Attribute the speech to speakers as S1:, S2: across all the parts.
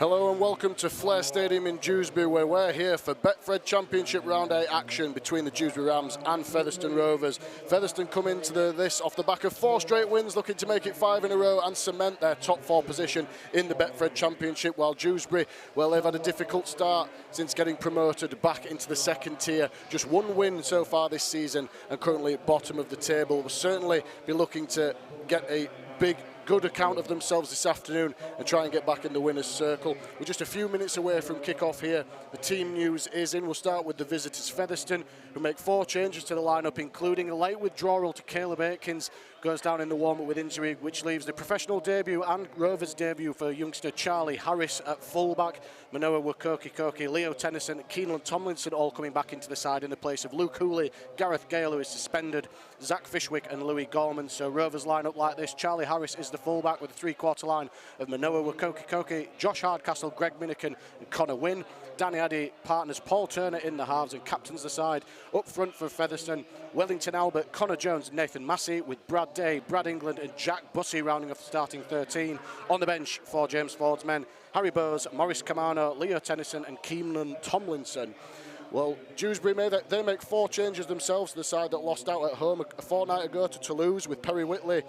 S1: Hello and welcome to Flair Stadium in Dewsbury, where we're here for Betfred Championship Round 8 action between the Dewsbury Rams and Featherstone Rovers. Featherstone come into this off the back of 4 straight wins, looking to make it 5 in a row and cement their top 4 position in the Betfred Championship, while Dewsbury, well, they've had a difficult start since getting promoted back into the second tier. Just 1 win so far this season and currently at bottom of the table. Will certainly be looking to get a good account of themselves this afternoon and try and get back in the winner's circle. We're just a few minutes away from kick-off here. The team news is in. We'll start with the visitors, Featherstone, who make 4 changes to the lineup, including a late withdrawal to Caleb Aikens, goes down in the warm-up with injury, which leaves the professional debut and Rovers debut for youngster Charlie Harris at fullback. Manoa Wakoki, Leo Tennyson, Keeneland Tomlinson all coming back into the side in the place of Luke Hooley, Gareth Gale, who is suspended, Zach Fishwick and Louis Gorman. So Rovers line up like this. Charlie Harris is the fullback with a 3-quarter line of Manoa Wakoki, Josh Hardcastle, Greg Miniken and Connor Wynn. Danny Addy partners Paul Turner in the halves and captains the side. Up front for Featherstone, Wellington Albert, Connor Jones, Nathan Massey, with Brad Day, Brad England and Jack Bussey rounding off the starting 13. On the bench for James Ford's men, Harry Bowes, Maurice Camano, Leo Tennyson and Keeneland Tomlinson. Well, Dewsbury, they make 4 changes themselves, the side that lost out at home a fortnight ago to Toulouse, with Perry Whitley,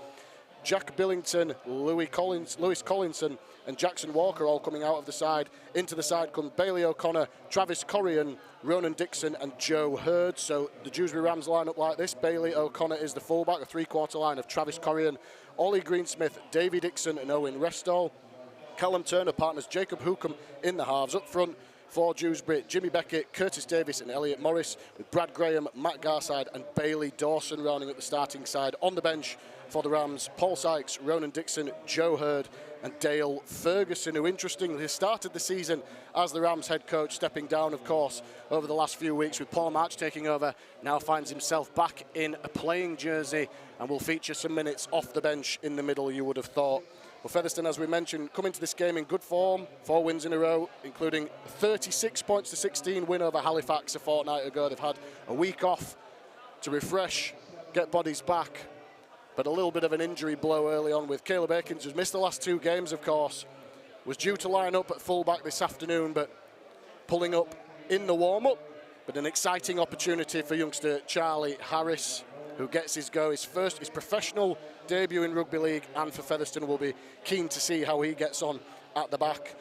S1: Jack Billington, Lewis Collinson and Jackson Walker all coming out of the side. Into the side come Bailey O'Connor, Travis Corrigan, Ronan Dixon and Joe Hurd. So the Dewsbury Rams line up like this. Bailey O'Connor is the fullback, a 3-quarter line of Travis Corrigan, Ollie Greensmith, Davy Dixon and Owen Restall. Callum Turner partners Jacob Hookham in the halves. Up front for Dewsbury, Jimmy Beckett, Curtis Davis and Elliot Morris, with Brad Graham, Matt Garside and Bailey Dawson rounding at the starting side. On the bench for the Rams, Paul Sykes, Ronan Dixon, Joe Hurd and Dale Ferguson, who interestingly started the season as the Rams head coach, stepping down, of course, over the last few weeks with Paul March taking over. Now finds himself back in a playing jersey and will feature some minutes off the bench in the middle, you would have thought. Well, Featherstone, as we mentioned, come into this game in good form, 4 wins in a row, including 36 points to 16 win over Halifax a fortnight ago. They've had a week off to refresh, get bodies back, but a little bit of an injury blow early on with Caleb Aikens, who's missed the last 2 games, of course. Was due to line up at fullback this afternoon, but pulling up in the warm-up. But an exciting opportunity for youngster Charlie Harris, who gets his go, his professional debut in rugby league, and for Featherstone will be keen to see how he gets on at the back.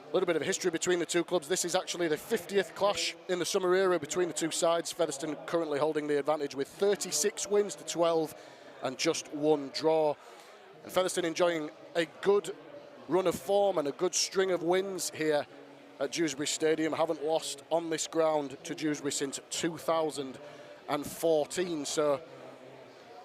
S1: A little bit of history between the 2 clubs. This is actually the 50th clash in the summer era between the 2 sides. Featherstone currently holding the advantage with 36 wins to 12 and just 1 draw. And Featherstone enjoying a good run of form and a good string of wins here at Dewsbury Stadium. Haven't lost on this ground to Dewsbury since 2014. So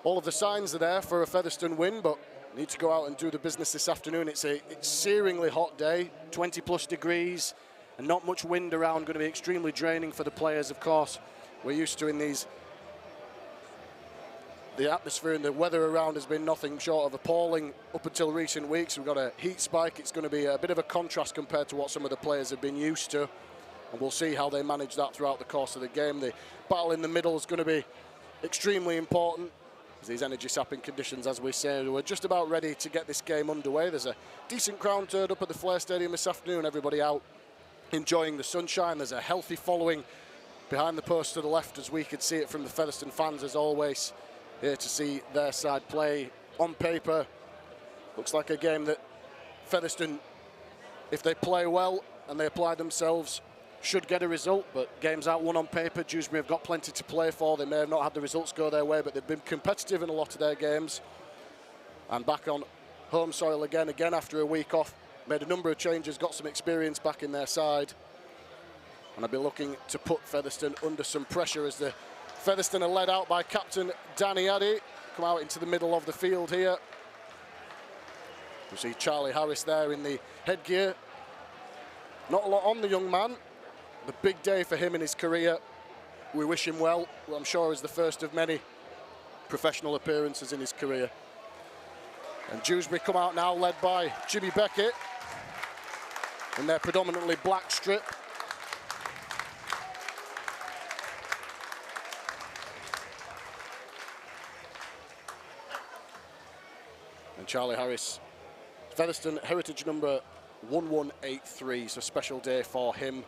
S1: all of the signs are there for a Featherstone win, but need to go out and do the business this afternoon. It's a searingly hot day, 20+ degrees, and not much wind around. Going to be extremely draining for the players, of course. We're used to in these. The atmosphere and the weather around has been nothing short of appalling up until recent weeks. We've got a heat spike. It's going to be a bit of a contrast compared to what some of the players have been used to, and we'll see how they manage that throughout the course of the game. The battle in the middle is going to be extremely important. These energy sapping conditions, as we say, we're just about ready to get this game underway. There's a decent crowd turned up at the Flair Stadium this afternoon. Everybody out enjoying the sunshine. There's a healthy following behind the post to the left, as we could see it from the Featherstone fans, as always, here to see their side play. On paper, looks like a game that Featherstone, if they play well and they apply themselves, should get a result. But games out won on paper. Dewsbury have got plenty to play for. They may have not had the results go their way, but they've been competitive in a lot of their games. And back on home soil again after a week off. Made a number of changes, got some experience back in their side. And I'll be looking to put Featherstone under some pressure as the Featherstone are led out by captain Danny Addy. Come out into the middle of the field here. You see Charlie Harris there in the headgear. Not a lot on the young man. The big day for him in his career. We wish him well. I'm sure is the first of many professional appearances in his career. And Dewsbury come out now, led by Jimmy Beckett in their predominantly black strip. And Charlie Harris, Featherstone heritage number 1183, so special day for him.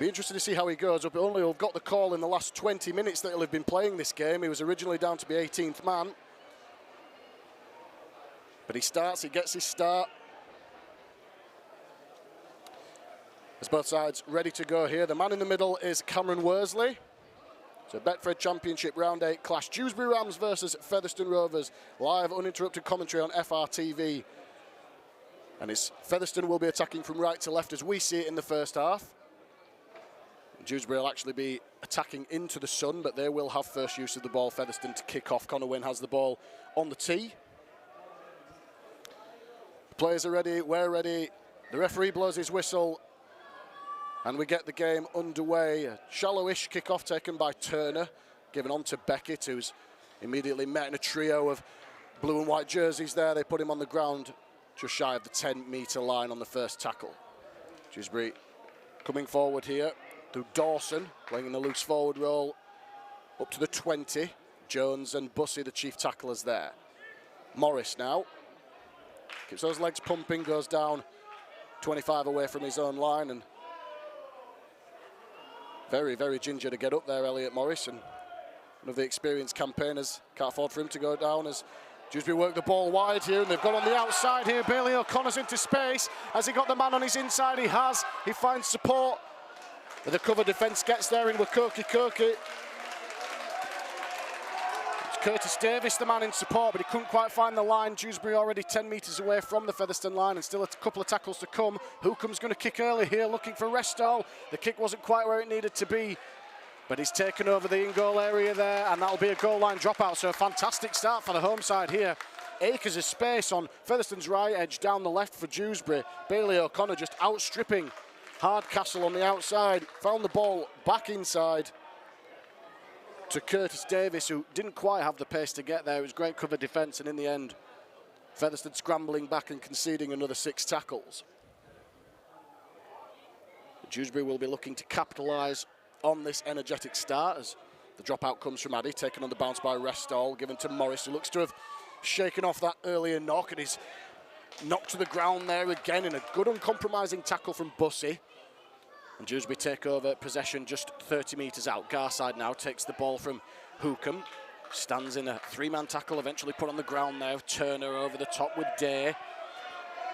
S1: Be interested to see how he goes. But only got the call in the last 20 minutes that he'll have been playing this game. He was originally down to be 18th man. But he starts, he gets his start. As both sides ready to go here. The man in the middle is Cameron Worsley. So Betfred Championship Round 8 clash. Dewsbury Rams versus Featherstone Rovers. Live uninterrupted commentary on FRTV. And Featherstone will be attacking from right to left as we see it in the first half. Dewsbury will actually be attacking into the sun, but they will have first use of the ball. Featherstone to kick off. Connor Wynn has the ball on the tee. The players are ready, we're ready. The referee blows his whistle and we get the game underway. A shallowish kick-off taken by Turner, given on to Beckett, who's immediately met in a trio of blue and white jerseys there. They put him on the ground just shy of the 10-metre line on the first tackle. Dewsbury coming forward here. To Dawson, playing in the loose forward role, up to the 20. Jones and Bussey, the chief tacklers there. Morris now. Keeps those legs pumping, goes down 25 away from his own line, and very, very ginger to get up there, Elliot Morris, and one of the experienced campaigners. Can't afford for him to go down as Dewsbury work the ball wide here, and they've got on the outside here. Bailey O'Connor's into space. Has he got the man on his inside? He has. He finds support. The cover defence gets there in Wakoki Koki. It's Curtis Davis, the man in support, but he couldn't quite find the line. Dewsbury already 10 metres away from the Featherstone line and still a couple of tackles to come. Hookam's going to kick early here, looking for Restall. The kick wasn't quite where it needed to be, but he's taken over the in-goal area there, and that'll be a goal line dropout. So a fantastic start for the home side here. Acres of space on Featherstone's right edge, down the left for Dewsbury. Bailey O'Connor just outstripping Hardcastle on the outside, found the ball back inside to Curtis Davis, who didn't quite have the pace to get there. It was great cover defence, and in the end, Featherstone scrambling back and conceding another 6 tackles. Dewsbury will be looking to capitalise on this energetic start as the dropout comes from Addy, taken on the bounce by Restall, given to Morris, who looks to have shaken off that earlier knock, and he's knocked to the ground there again in a good uncompromising tackle from Bussey. And Dewsbury take over possession just 30 metres out. Garside now takes the ball from Hookham. Stands in a 3-man tackle, eventually put on the ground now. Turner over the top with Day.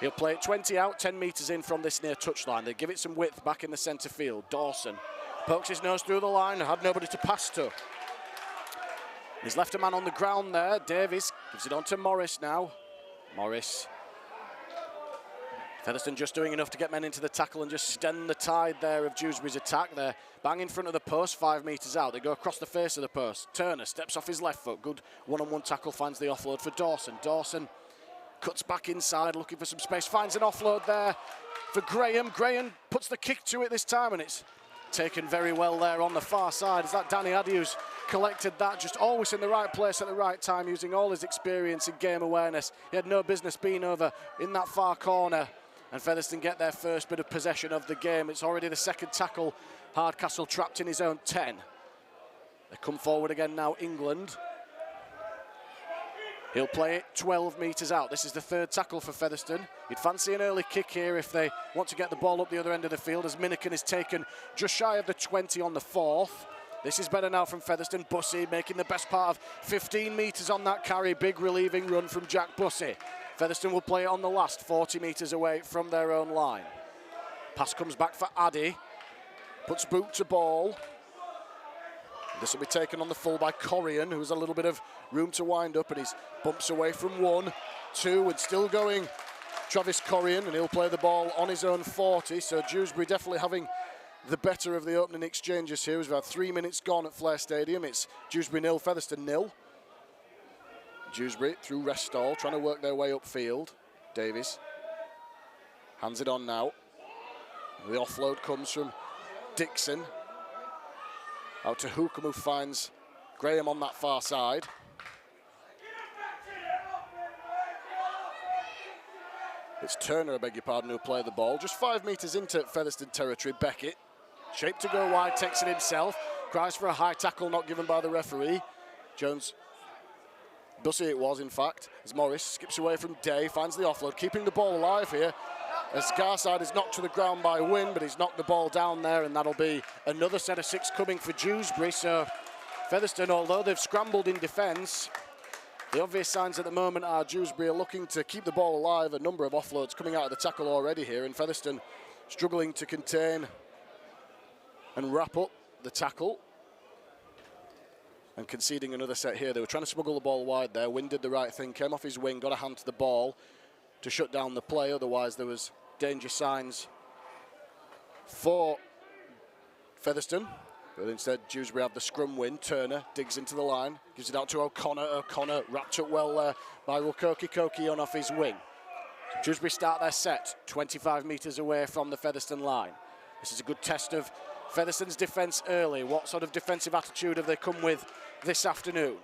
S1: He'll play it 20 out, 10 metres in from this near touchline. They give it some width back in the centre field. Dawson pokes his nose through the line, had nobody to pass to. He's left a man on the ground there. Davies gives it on to Morris now. Morris. Featherstone just doing enough to get men into the tackle and just stem the tide there of Dewsbury's attack there. Bang in front of the post, 5 metres out. They go across the face of the post. Turner steps off his left foot. Good one-on-one tackle, finds the offload for Dawson. Dawson cuts back inside, looking for some space. Finds an offload there for Graham. Graham puts the kick to it this time, and it's taken very well there on the far side. Is that Danny Addy who's collected that, just always in the right place at the right time, using all his experience and game awareness. He had no business being over in that far corner. And Featherstone get their first bit of possession of the game. It's already the second tackle. Hardcastle trapped in his own 10. They come forward again now, England. He'll play it 12 metres out. This is the third tackle for Featherstone. You'd fancy an early kick here if they want to get the ball up the other end of the field, as Miniken is taken just shy of the 20 on the 4th. This is better now from Featherstone. Bussey making the best part of 15 metres on that carry. Big relieving run from Jack Bussey. Featherstone will play it on the last 40 metres away from their own line. Pass comes back for Addy. Puts boot to ball. This will be taken on the full by Corian, who has a little bit of room to wind up, and he's bumps away from 1, 2, and still going Travis Corian, and he'll play the ball on his own 40. So Dewsbury definitely having the better of the opening exchanges here. We've had 3 minutes gone at Flair Stadium. It's Dewsbury 0, Featherstone 0. Dewsbury through Restall, trying to work their way upfield. Davies hands it on now. The offload comes from Dixon. Out to Hookham, who finds Graham on that far side. It's Turner, I beg your pardon, who play the ball. Just 5 metres into Featherstone territory. Beckett, shaped to go wide, takes it himself. Cries for a high tackle, not given by the referee. Jones Bussy it was, in fact, as Morris skips away from Day, finds the offload, keeping the ball alive here. As Garside is knocked to the ground by Wynn, but he's knocked the ball down there, and that'll be another set of 6 coming for Dewsbury. So Featherstone, although they've scrambled in defence, the obvious signs at the moment are Dewsbury are looking to keep the ball alive. A number of offloads coming out of the tackle already here, and Featherstone struggling to contain and wrap up the tackle. And conceding another set here. They were trying to smuggle the ball wide there. Wynn did the right thing, came off his wing, got a hand to the ball to shut down the play. Otherwise, there was danger signs for Featherstone. But instead, Dewsbury have the scrum win. Turner digs into the line, gives it out to O'Connor. O'Connor wrapped up well there by Rukoki on off his wing. Dewsbury start their set 25 metres away from the Featherstone line. This is a good test of Featherstone's defence early. What sort of defensive attitude have they come with this afternoon?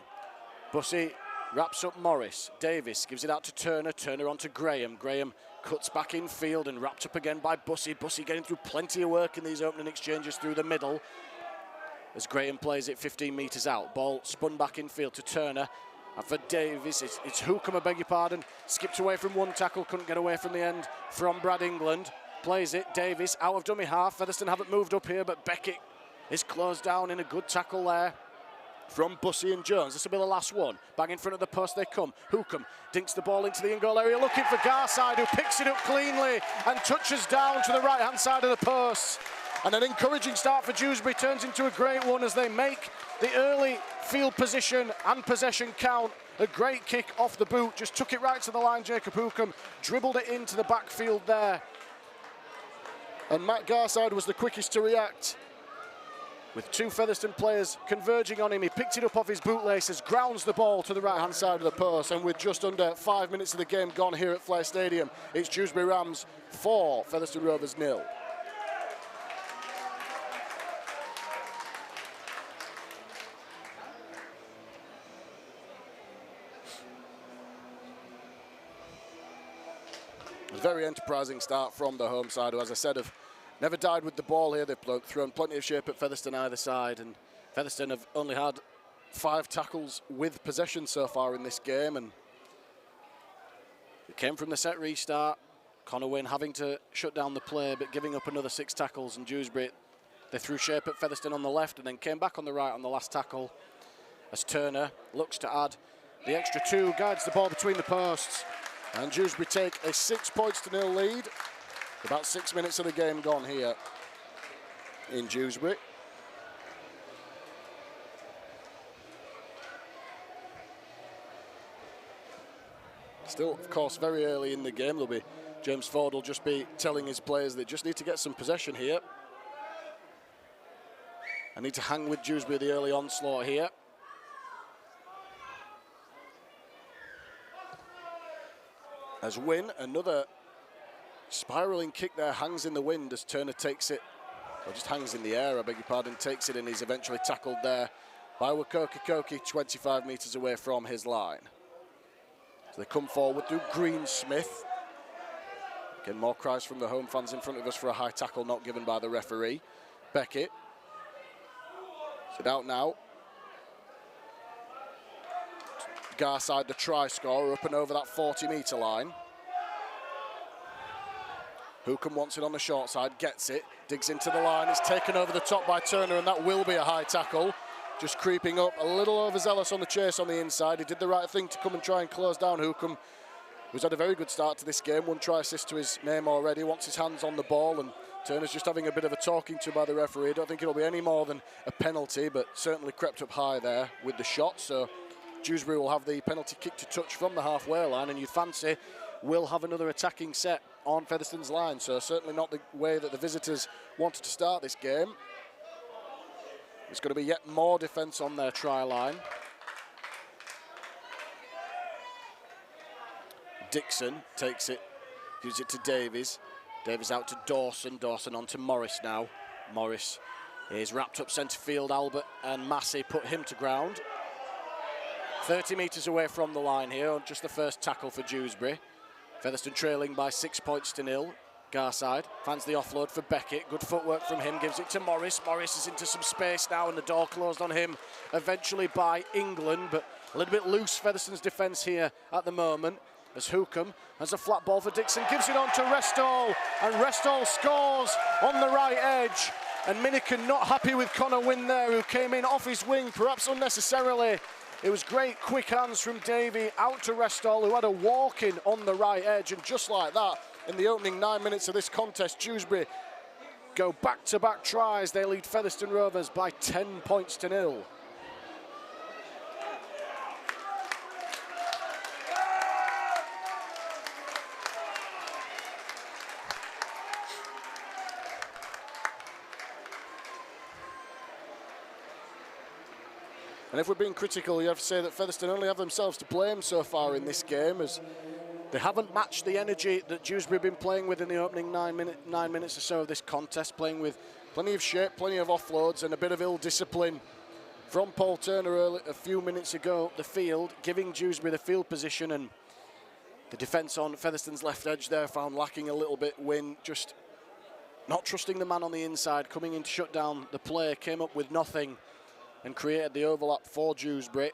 S1: Bussy wraps up Morris. Davis gives it out to Turner. Turner on to Graham. Graham cuts back in field and wrapped up again by Bussy. Bussy getting through plenty of work in these opening exchanges through the middle. As Graham plays it 15 metres out. Ball spun back in field to Turner. And for Davis, it's Hookham, I beg your pardon. Skipped away from one tackle, couldn't get away from the end from Brad England. Plays it, Davis out of dummy half. Featherstone haven't moved up here, but Beckett is closed down in a good tackle there from Bussy and Jones. This will be the last one. Bang in front of the post they come. Hookham dinks the ball into the in-goal area, looking for Garside, who picks it up cleanly and touches down to the right-hand side of the post. And an encouraging start for Dewsbury turns into a great one as they make the early field position and possession count. A great kick off the boot, just took it right to the line. Jacob Hookham dribbled it into the backfield there. And Matt Garside was the quickest to react. With 2 Featherstone players converging on him, he picked it up off his bootlaces, grounds the ball to the right-hand side of the post, and with just under 5 minutes of the game gone here at Flair Stadium, it's Dewsbury Rams 4, Featherstone Rovers 0. A very enterprising start from the home side, who, as I said, have never died with the ball here. They've thrown plenty of shape at Featherstone either side, and Featherstone have only had 5 tackles with possession so far in this game, and it came from the set restart. Connor Wynn having to shut down the play, but giving up another 6 tackles, and Dewsbury, they threw shape at Featherstone on the left and then came back on the right on the last tackle as Turner looks to add the extra 2, guides the ball between the posts. And Dewsbury take a 6-0 lead. About 6 minutes of the game gone here in Dewsbury. Still, of course, very early in the game. James Ford will just be telling his players they just need to get some possession here. I need to hang with Dewsbury the early onslaught here. As Wynn, another spiralling kick there, hangs in the wind as Turner takes it, or just hangs in the air, I beg your pardon, takes it, and he's eventually tackled there by Rukoki 25 metres away from his line. So they come forward through Greensmith. Again, more cries from the home fans in front of us for a high tackle not given by the referee. Beckett. Sit out now. Garside, the try scorer, up and over that 40-metre line. Hookham wants it on the short side, gets it, digs into the line, is taken over the top by Turner, and that will be a high tackle. Just creeping up, a little overzealous on the chase on the inside. He did the right thing to come and try and close down Hookham, who's had a very good start to this game. 1 try assist to his name already, wants his hands on the ball, and Turner's just having a bit of a talking to by the referee. I don't think it'll be any more than a penalty, but certainly crept up high there with the shot. So Dewsbury will have the penalty kick to touch from the halfway line, and you'd fancy we'll have another attacking set on Featherstone's line. So certainly not the way that the visitors wanted to start this game. There's going to be yet more defence on their try line. Dixon takes it, gives it to Davies. Davies out to Dawson. Dawson on to Morris now. Morris is wrapped up centre field. Albert and Massey put him to ground. 30 metres away from the line here, just the first tackle for Dewsbury. Featherstone trailing by 6-0. Garside finds the offload for Beckett. Good footwork from him, gives it to Morris. Morris is into some space now, and the door closed on him eventually by England, but A little bit loose, Featherstone's defence here at the moment, as Hookham has a flat ball for Dixon, gives it on to Restall, and Restall scores on the right edge. And Minikin not happy with Connor Wynn there, who came in off his wing, perhaps unnecessarily. It was great quick hands from Davey out to Restall, who had a walk-in on the right edge, and just like that, in the opening 9 minutes of this contest, Dewsbury go back-to-back tries. They lead Featherstone Rovers by 10 points to 0. And if we're being critical, you have to say that Featherstone only have themselves to blame so far in this game, as they haven't matched the energy that Dewsbury have been playing with in the opening 9 minutes or so of this contest, playing with plenty of shape, plenty of offloads, and a bit of ill discipline from Paul Turner a few minutes ago up the field, giving Dewsbury the field position, and the defence on Featherstone's left edge there found lacking a little bit. Wynn just not trusting the man on the inside, coming in to shut down the play, came up with nothing and created the overlap for Dewsbury.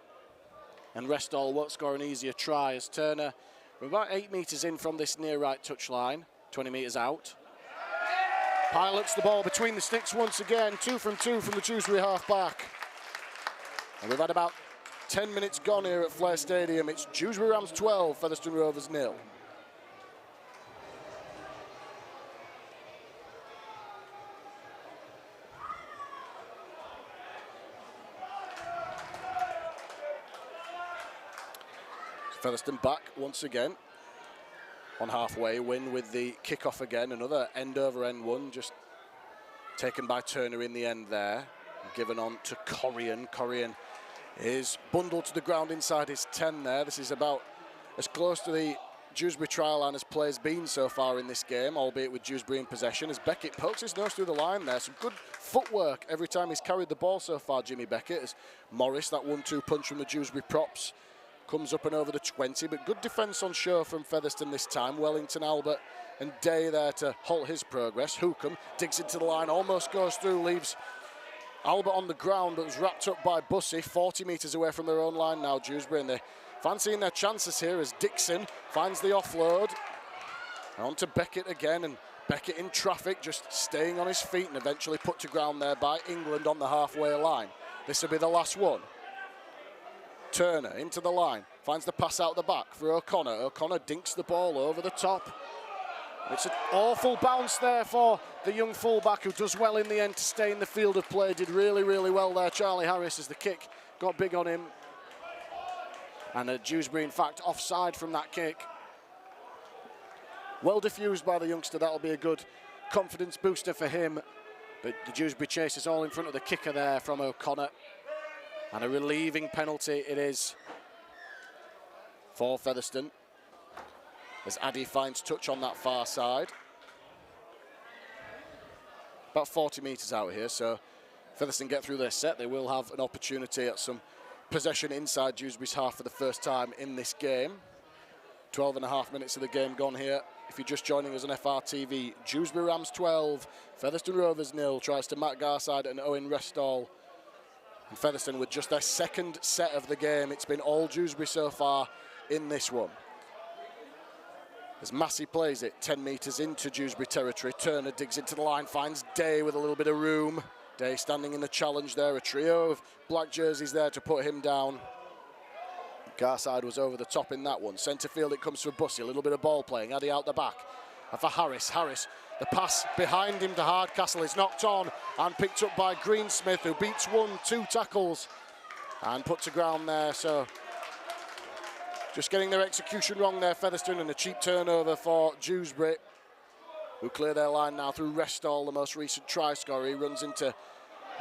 S1: And Restall won't score an easier try, as Turner, we're about 8 metres in from this near right touchline, 20 metres out. Pilots the ball between the sticks once again, 2 from 2 from the Dewsbury half-back. And we've had about 10 minutes gone here at Flair Stadium. It's Dewsbury Rams 12, Featherstone Rovers 0. Featherstone back once again on halfway. Win with the kick-off again. Another end-over-end one, just taken by Turner in the end there. Given on to Corrian. Corrian is bundled to the ground inside his 10 there. This is about as close to the Dewsbury trial line as play's been so far in this game, albeit with Dewsbury in possession, as Beckett pokes his nose through the line there. Some good footwork every time he's carried the ball so far, Jimmy Beckett, as Morris, that 1-2 punch from the Dewsbury props, comes up and over the 20, but good defence on show from Featherstone this time. Wellington, Albert and Day there to halt his progress. Hookham digs into the line, almost goes through, leaves Albert on the ground, but was wrapped up by Bussey, 40 metres away from their own line now, Dewsbury, and they're fancying their chances here as Dixon finds the offload. On to Beckett again, and Beckett in traffic, just staying on his feet and eventually put to ground there by England on the halfway line. This will be the last one. Turner into the line, finds the pass out the back for O'Connor. O'Connor dinks the ball over the top. It's an awful bounce there for the young fullback, who does well in the end to stay in the field of play. Did really, really well there, Charlie Harris, as the kick got big on him. And Dewsbury, in fact, offside from that kick. Well diffused by the youngster. That'll be a good confidence booster for him. But the Dewsbury chase is all in front of the kicker there from O'Connor. And a relieving penalty it is for Featherstone, as Addy finds touch on that far side. About 40 metres out here, so Featherstone get through their set. They will have an opportunity at some possession inside Dewsbury's half for the first time in this game. 12.5 minutes of the game gone here. If you're just joining us on FRTV, Dewsbury Rams 12, Featherstone Rovers 0. Tries to Matt Garside and Owen Restall. And Featherstone with just their second set of the game. It's been all Dewsbury so far in this one. As Massey plays it 10 metres into Dewsbury territory, Turner digs into the line, finds Day with a little bit of room. Day standing in the challenge there, a trio of black jerseys there to put him down. Garside was over the top in that one. Centre field it comes for Bussey, a little bit of ball playing, Addy out the back. And for Harris, the pass behind him to Hardcastle is knocked on and picked up by Greensmith, who beats 1-2 tackles and put to ground there. So just getting their execution wrong there, Featherstone, and a cheap turnover for Dewsbury, who clear their line now through Restall, the most recent try scorer. He runs into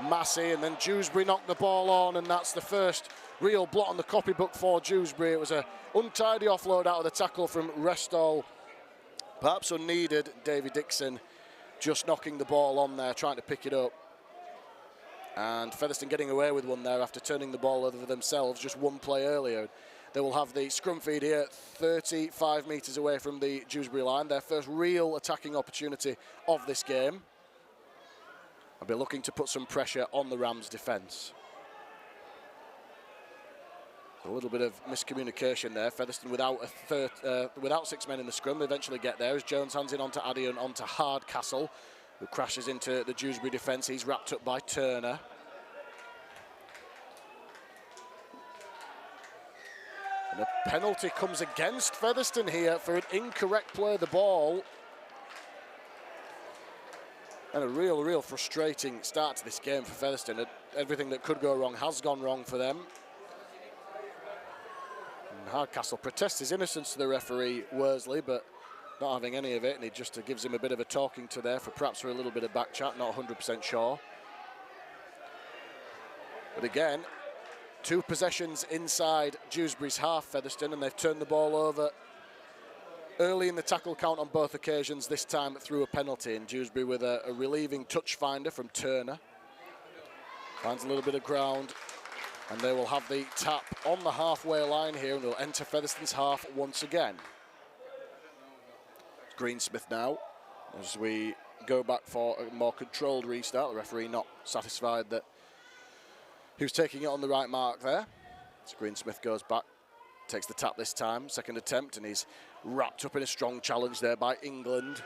S1: Massey, and then Dewsbury knocked the ball on, and that's the first real blot on the copybook for Dewsbury. It was an untidy offload out of the tackle from Restall. Perhaps unneeded, Davy Dixon just knocking the ball on there, trying to pick it up. And Featherstone getting away with one there after turning the ball over themselves just one play earlier. They will have the scrum feed here 35 metres away from the Dewsbury line, their first real attacking opportunity of this game. I'll be looking to put some pressure on the Rams' defence. A little bit of miscommunication there. Featherstone without 6 men in the scrum. They eventually get there as Jones hands in onto Addy and onto Hardcastle, who crashes into the Dewsbury defence. He's wrapped up by Turner. And a penalty comes against Featherstone here for an incorrect play of the ball. And a real frustrating start to this game for Featherstone. Everything that could go wrong has gone wrong for them. And Hardcastle protests his innocence to the referee, Worsley, but not having any of it, and he just gives him a bit of a talking to there for perhaps for a little bit of back chat, not 100% sure. But again, 2 possessions inside Dewsbury's half, Featherstone, and they've turned the ball over early in the tackle count on both occasions, this time through a penalty. And Dewsbury with a relieving touch finder from Turner. Finds a little bit of ground, and they will have the tap on the halfway line here, and they'll enter Featherstone's half once again. Greensmith now, as we go back for a more controlled restart. The referee not satisfied that he was taking it on the right mark there. So Greensmith goes back, takes the tap this time, second attempt, and he's wrapped up in a strong challenge there by England.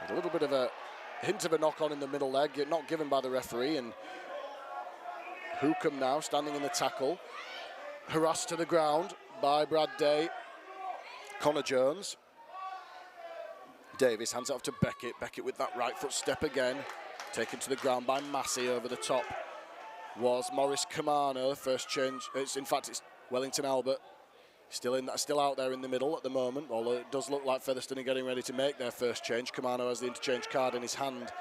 S1: With a little bit of a hint of a knock-on in the middle leg, not given by the referee, and Hookham now standing in the tackle, harassed to the ground by Brad Day. Connor Jones. Davis hands it off to Beckett. Beckett with that right foot step again. Taken to the ground by Massey. Over the top was Morris Camano. First change. In fact, it's Wellington Albert. Still out there in the middle at the moment, although it does look like Featherstone are getting ready to make their first change. Camano has the interchange card in his hand.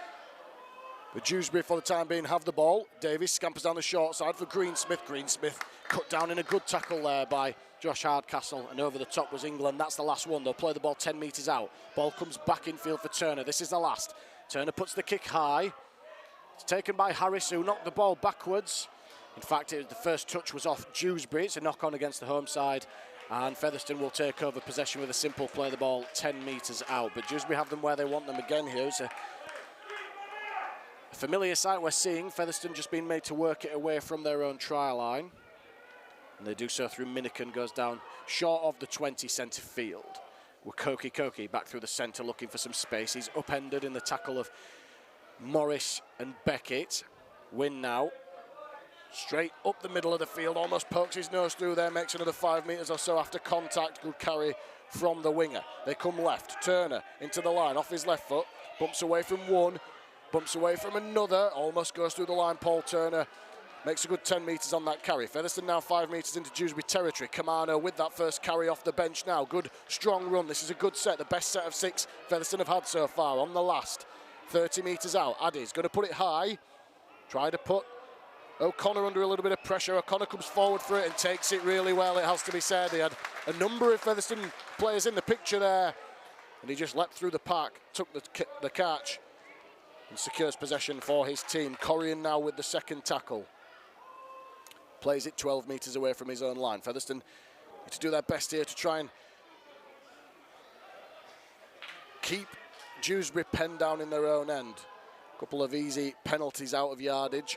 S1: But Dewsbury, for the time being, have the ball. Davies scampers down the short side for Greensmith. Greensmith cut down in a good tackle there by Josh Hardcastle, and over the top was England. That's the last one. They'll play the ball 10 metres out. Ball comes back in field for Turner. This is the last. Turner puts the kick high. It's taken by Harris, who knocked the ball backwards. In fact, the first touch was off Dewsbury. It's a knock-on against the home side, and Featherstone will take over possession with a simple play the ball 10 metres out. But Dewsbury have them where they want them again here. It's a familiar sight we're seeing. Featherstone just being made to work it away from their own try line. And they do so through Minikin, goes down short of the 20 centre field. Koki back through the centre looking for some space. He's upended in the tackle of Morris and Beckett. Win now. Straight up the middle of the field, almost pokes his nose through there, makes another 5 metres or so after contact. Good carry from the winger. They come left. Turner into the line, off his left foot. Bumps away from one, bumps away from another. Almost goes through the line, Paul Turner. Makes a good 10 metres on that carry. Featherstone now 5 metres into Dewsbury territory. Camano with that first carry off the bench now. Good, strong run. This is a good set. The best set of 6 Featherstone have had so far. On the last, 30 metres out. Addy's going to put it high. Try to put O'Connor under a little bit of pressure. O'Connor comes forward for it and takes it really well, it has to be said. He had a number of Featherstone players in the picture there, and he just leapt through the pack, took the catch, and secures possession for his team. Corrian now with the second tackle. Plays it 12 metres away from his own line. Featherstone need to do their best here to try and keep Dewsbury penned down in their own end. A couple of easy penalties out of yardage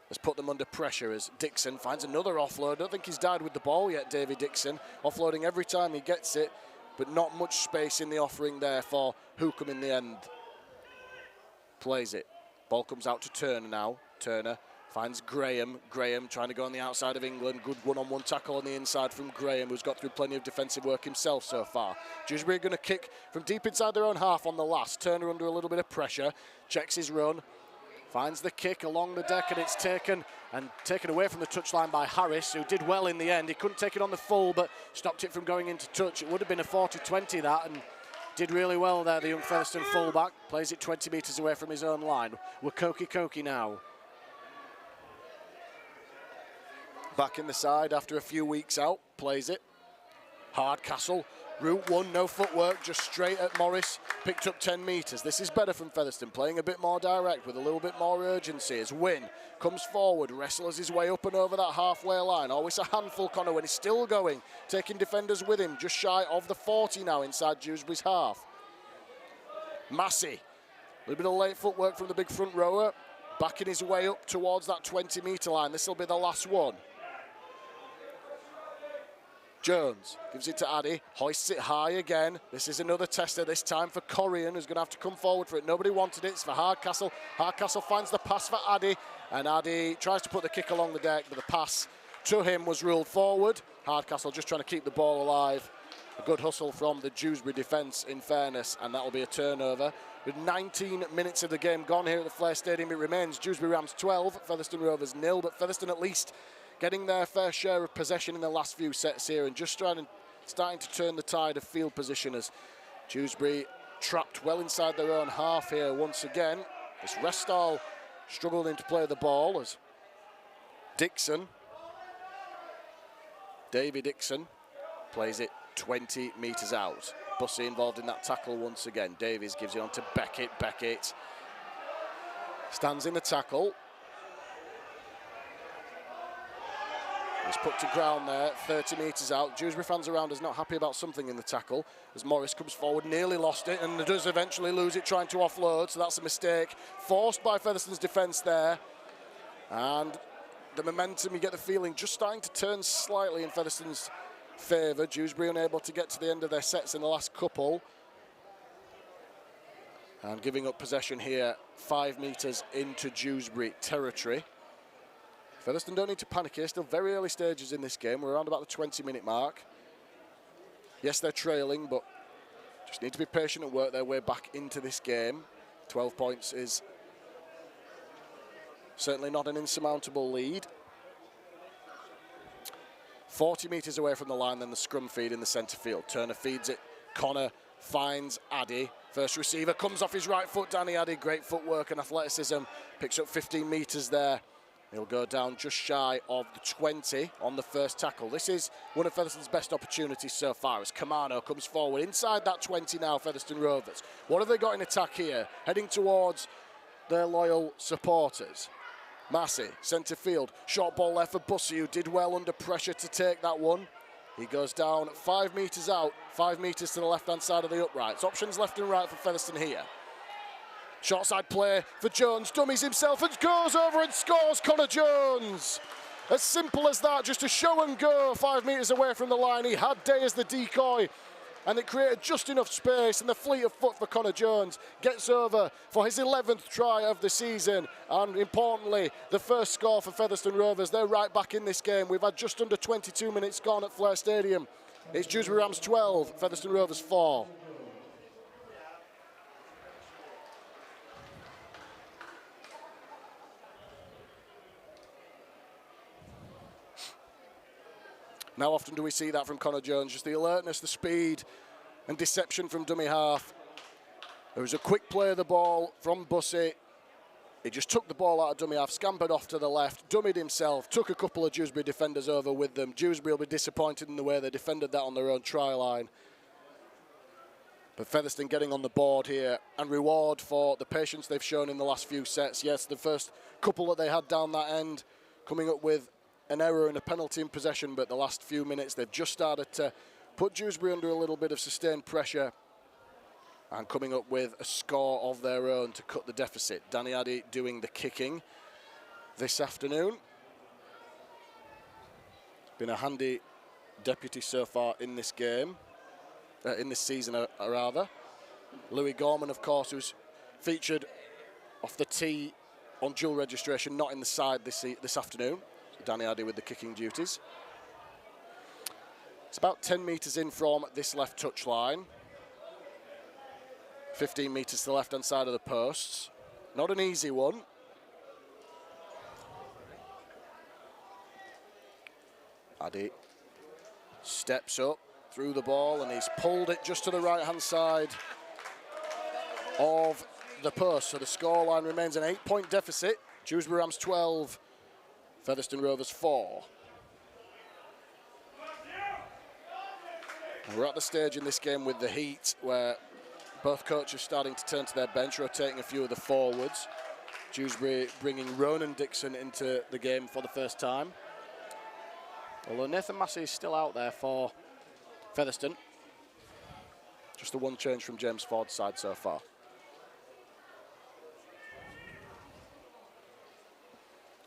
S1: has put them under pressure as Dixon finds another offload. I don't think he's died with the ball yet, Davy Dixon. Offloading every time he gets it, but not much space in the offering there for Hookham in the end. Plays it. Ball comes out to Turner now. Turner finds Graham. Graham trying to go on the outside of England. Good one-on-one tackle on the inside from Graham, who's got through plenty of defensive work himself so far. Dewsbury going to kick from deep inside their own half on the last. Turner under a little bit of pressure. Checks his run. Finds the kick along the deck, and it's taken away from the touchline by Harris, who did well in the end. He couldn't take it on the full, but stopped it from going into touch. It would have been a 40-20 that, and did really well there, the young Featherstone fullback. Plays it 20 metres away from his own line. Koki now. Back in the side after a few weeks out, plays it. Hardcastle, route one, no footwork, just straight at Morris, picked up 10 metres. This is better from Featherstone, playing a bit more direct with a little bit more urgency as Wynn comes forward, wrestles his way up and over that halfway line. Always a handful, Connor, when he's still going, taking defenders with him, just shy of the 40 now inside Dewsbury's half. Massey, a little bit of late footwork from the big front rower. backing his way up towards that 20-metre line. This will be the last one. Jones gives it to Addy, hoists it high again. This is another tester, this time for Corian, who's going to have to come forward for it. Nobody wanted it, it's for Hardcastle. Hardcastle finds the pass for Addy, and Addy tries to put the kick along the deck, but the pass to him was ruled forward. Hardcastle just trying to keep the ball alive. A good hustle from the Dewsbury defence, in fairness, and that will be a turnover. With 19 minutes of the game gone here at the Flair Stadium, it remains Dewsbury Rams 12, Featherstone Rovers 0, but Featherstone at least getting their fair share of possession in the last few sets here and just starting to turn the tide of field position as Dewsbury trapped well inside their own half here once again. As Restal struggling to play the ball as Dixon, Davy Dixon, plays it 20 metres out. Bussey involved in that tackle once again. Davies gives it on to Beckett. Beckett stands in the tackle. He's put to ground there, 30 metres out. Dewsbury fans around us not happy about something in the tackle as Morris comes forward, nearly lost it and does eventually lose it trying to offload, so that's a mistake. Forced by Featherstone's defence there. And the momentum, you get the feeling, just starting to turn slightly in Featherstone's favour. Dewsbury unable to get to the end of their sets in the last couple. And giving up possession here, 5 metres into Dewsbury territory. Featherstone don't need to panic here, still very early stages in this game. We're around about the 20-minute mark. Yes, they're trailing, but just need to be patient and work their way back into this game. 12 points is certainly not an insurmountable lead. 40 metres away from the line, then the scrum feed in the centre field. Turner feeds it, Connor finds Addy. First receiver comes off his right foot, Danny Addy. Great footwork and athleticism, picks up 15 metres there. He'll go down just shy of the 20 on the first tackle. This is one of Featherstone's best opportunities so far as Kamano comes forward. Inside that 20 now, Featherstone Rovers. What have they got in attack here? Heading towards their loyal supporters. Massey, centre field. Short ball left for Bussey, who did well under pressure to take that one. He goes down 5 metres out, 5 metres to the left-hand side of the uprights. Options left and right for Featherstone here. Short side play for Jones, dummies himself and goes over and scores Connor Jones. As simple as that, just a show and go 5 metres away from the line. He had Day as the decoy and it created just enough space, and the fleet of foot for Connor Jones gets over for his 11th try of the season, and importantly, the first score for Featherstone Rovers. They're right back in this game. We've had just under 22 minutes gone at Flair Stadium. It's Dewsbury Rams 12, Featherstone Rovers 4. Now often do we see that from Connor Jones, just the alertness, the speed and deception from dummy half. There was a quick play of the ball from Bussey. He just took the ball out of dummy half, scampered off to the left, dummied himself, took a couple of Dewsbury defenders over with them. Dewsbury will be disappointed in the way they defended that on their own try line. But Featherstone getting on the board here, and reward for the patience they've shown in the last few sets. Yes, the first couple that they had down that end, coming up with an error and a penalty in possession, but the last few minutes they've just started to put Dewsbury under a little bit of sustained pressure and coming up with a score of their own to cut the deficit. Danny Addy doing the kicking this afternoon. Been a handy deputy so far in this game, in this season rather. Louis Gorman, of course, who's featured off the tee on dual registration, not in the side this afternoon. Danny Addy with the kicking duties. It's about 10 metres in from this left touch line. 15 metres to the left-hand side of the posts. Not an easy one. Addy steps up through the ball and he's pulled it just to the right-hand side of the post. So the scoreline remains an 8-point deficit. Dewsbury Rams 12. Featherstone Rovers 4. And we're at the stage in this game with the heat where both coaches starting to turn to their bench, rotating a few of the forwards. Dewsbury bringing Ronan Dixon into the game for the first time. Although Nathan Massey is still out there for Featherstone. Just the one change from James Ford's side so far.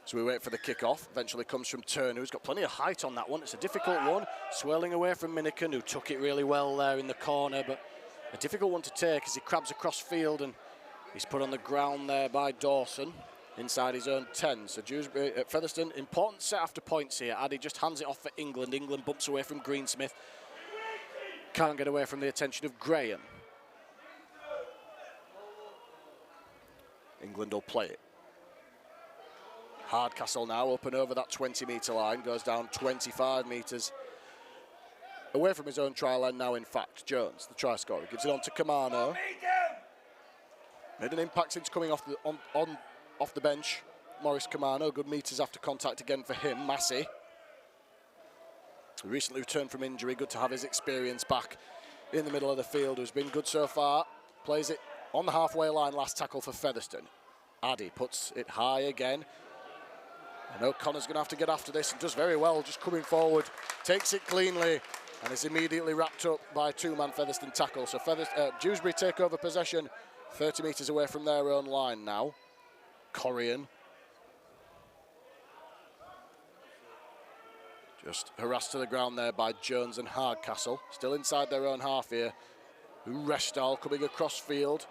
S1: So we wait for the kick-off. Eventually comes from Turner, who's got plenty of height on that one. It's a difficult one. Swirling away from Miniken, who took it really well there in the corner, but a difficult one to take as he crabs across field, and he's put on the ground there by Dawson inside his own 10. So Dewsbury at Featherstone, important set after points here. Addy just hands it off for England. England bumps away from Greensmith. Can't get away from the attention of Graham. England will play it. Hardcastle now open over that 20-metre line, goes down 25 metres away from his own try line now, in fact. Jones, the try scorer, gives it on to Kamano. Made an impact since coming off the bench. Maurice Kamano, good metres after contact again for him. Massey, who recently returned from injury, good to have his experience back in the middle of the field, who's been good so far. Plays it on the halfway line, last tackle for Featherstone. Addy puts it high again. I know Connor's going to have to get after this, and does very well, just coming forward, takes it cleanly, and is immediately wrapped up by a two-man Featherstone tackle. So Dewsbury take over possession 30 metres away from their own line now. Corrigan just harassed to the ground there by Jones and Hardcastle. Still inside their own half here. Restal coming across field.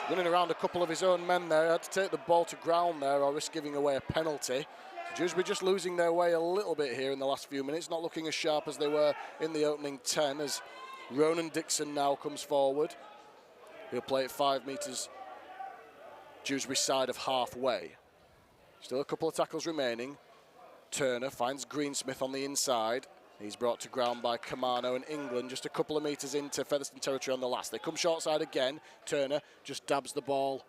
S1: Running around a couple of his own men there. Had to take the ball to ground there or risk giving away a penalty. So Dewsbury just losing their way a little bit here in the last few minutes. Not looking as sharp as they were in the opening 10 as Ronan Dixon now comes forward. He'll play it 5 metres Dewsbury side of halfway. Still a couple of tackles remaining. Turner finds Greensmith on the inside. He's brought to ground by Kamano and England, just a couple of metres into Featherstone territory on the last. They come short side again. Turner just dabs the ball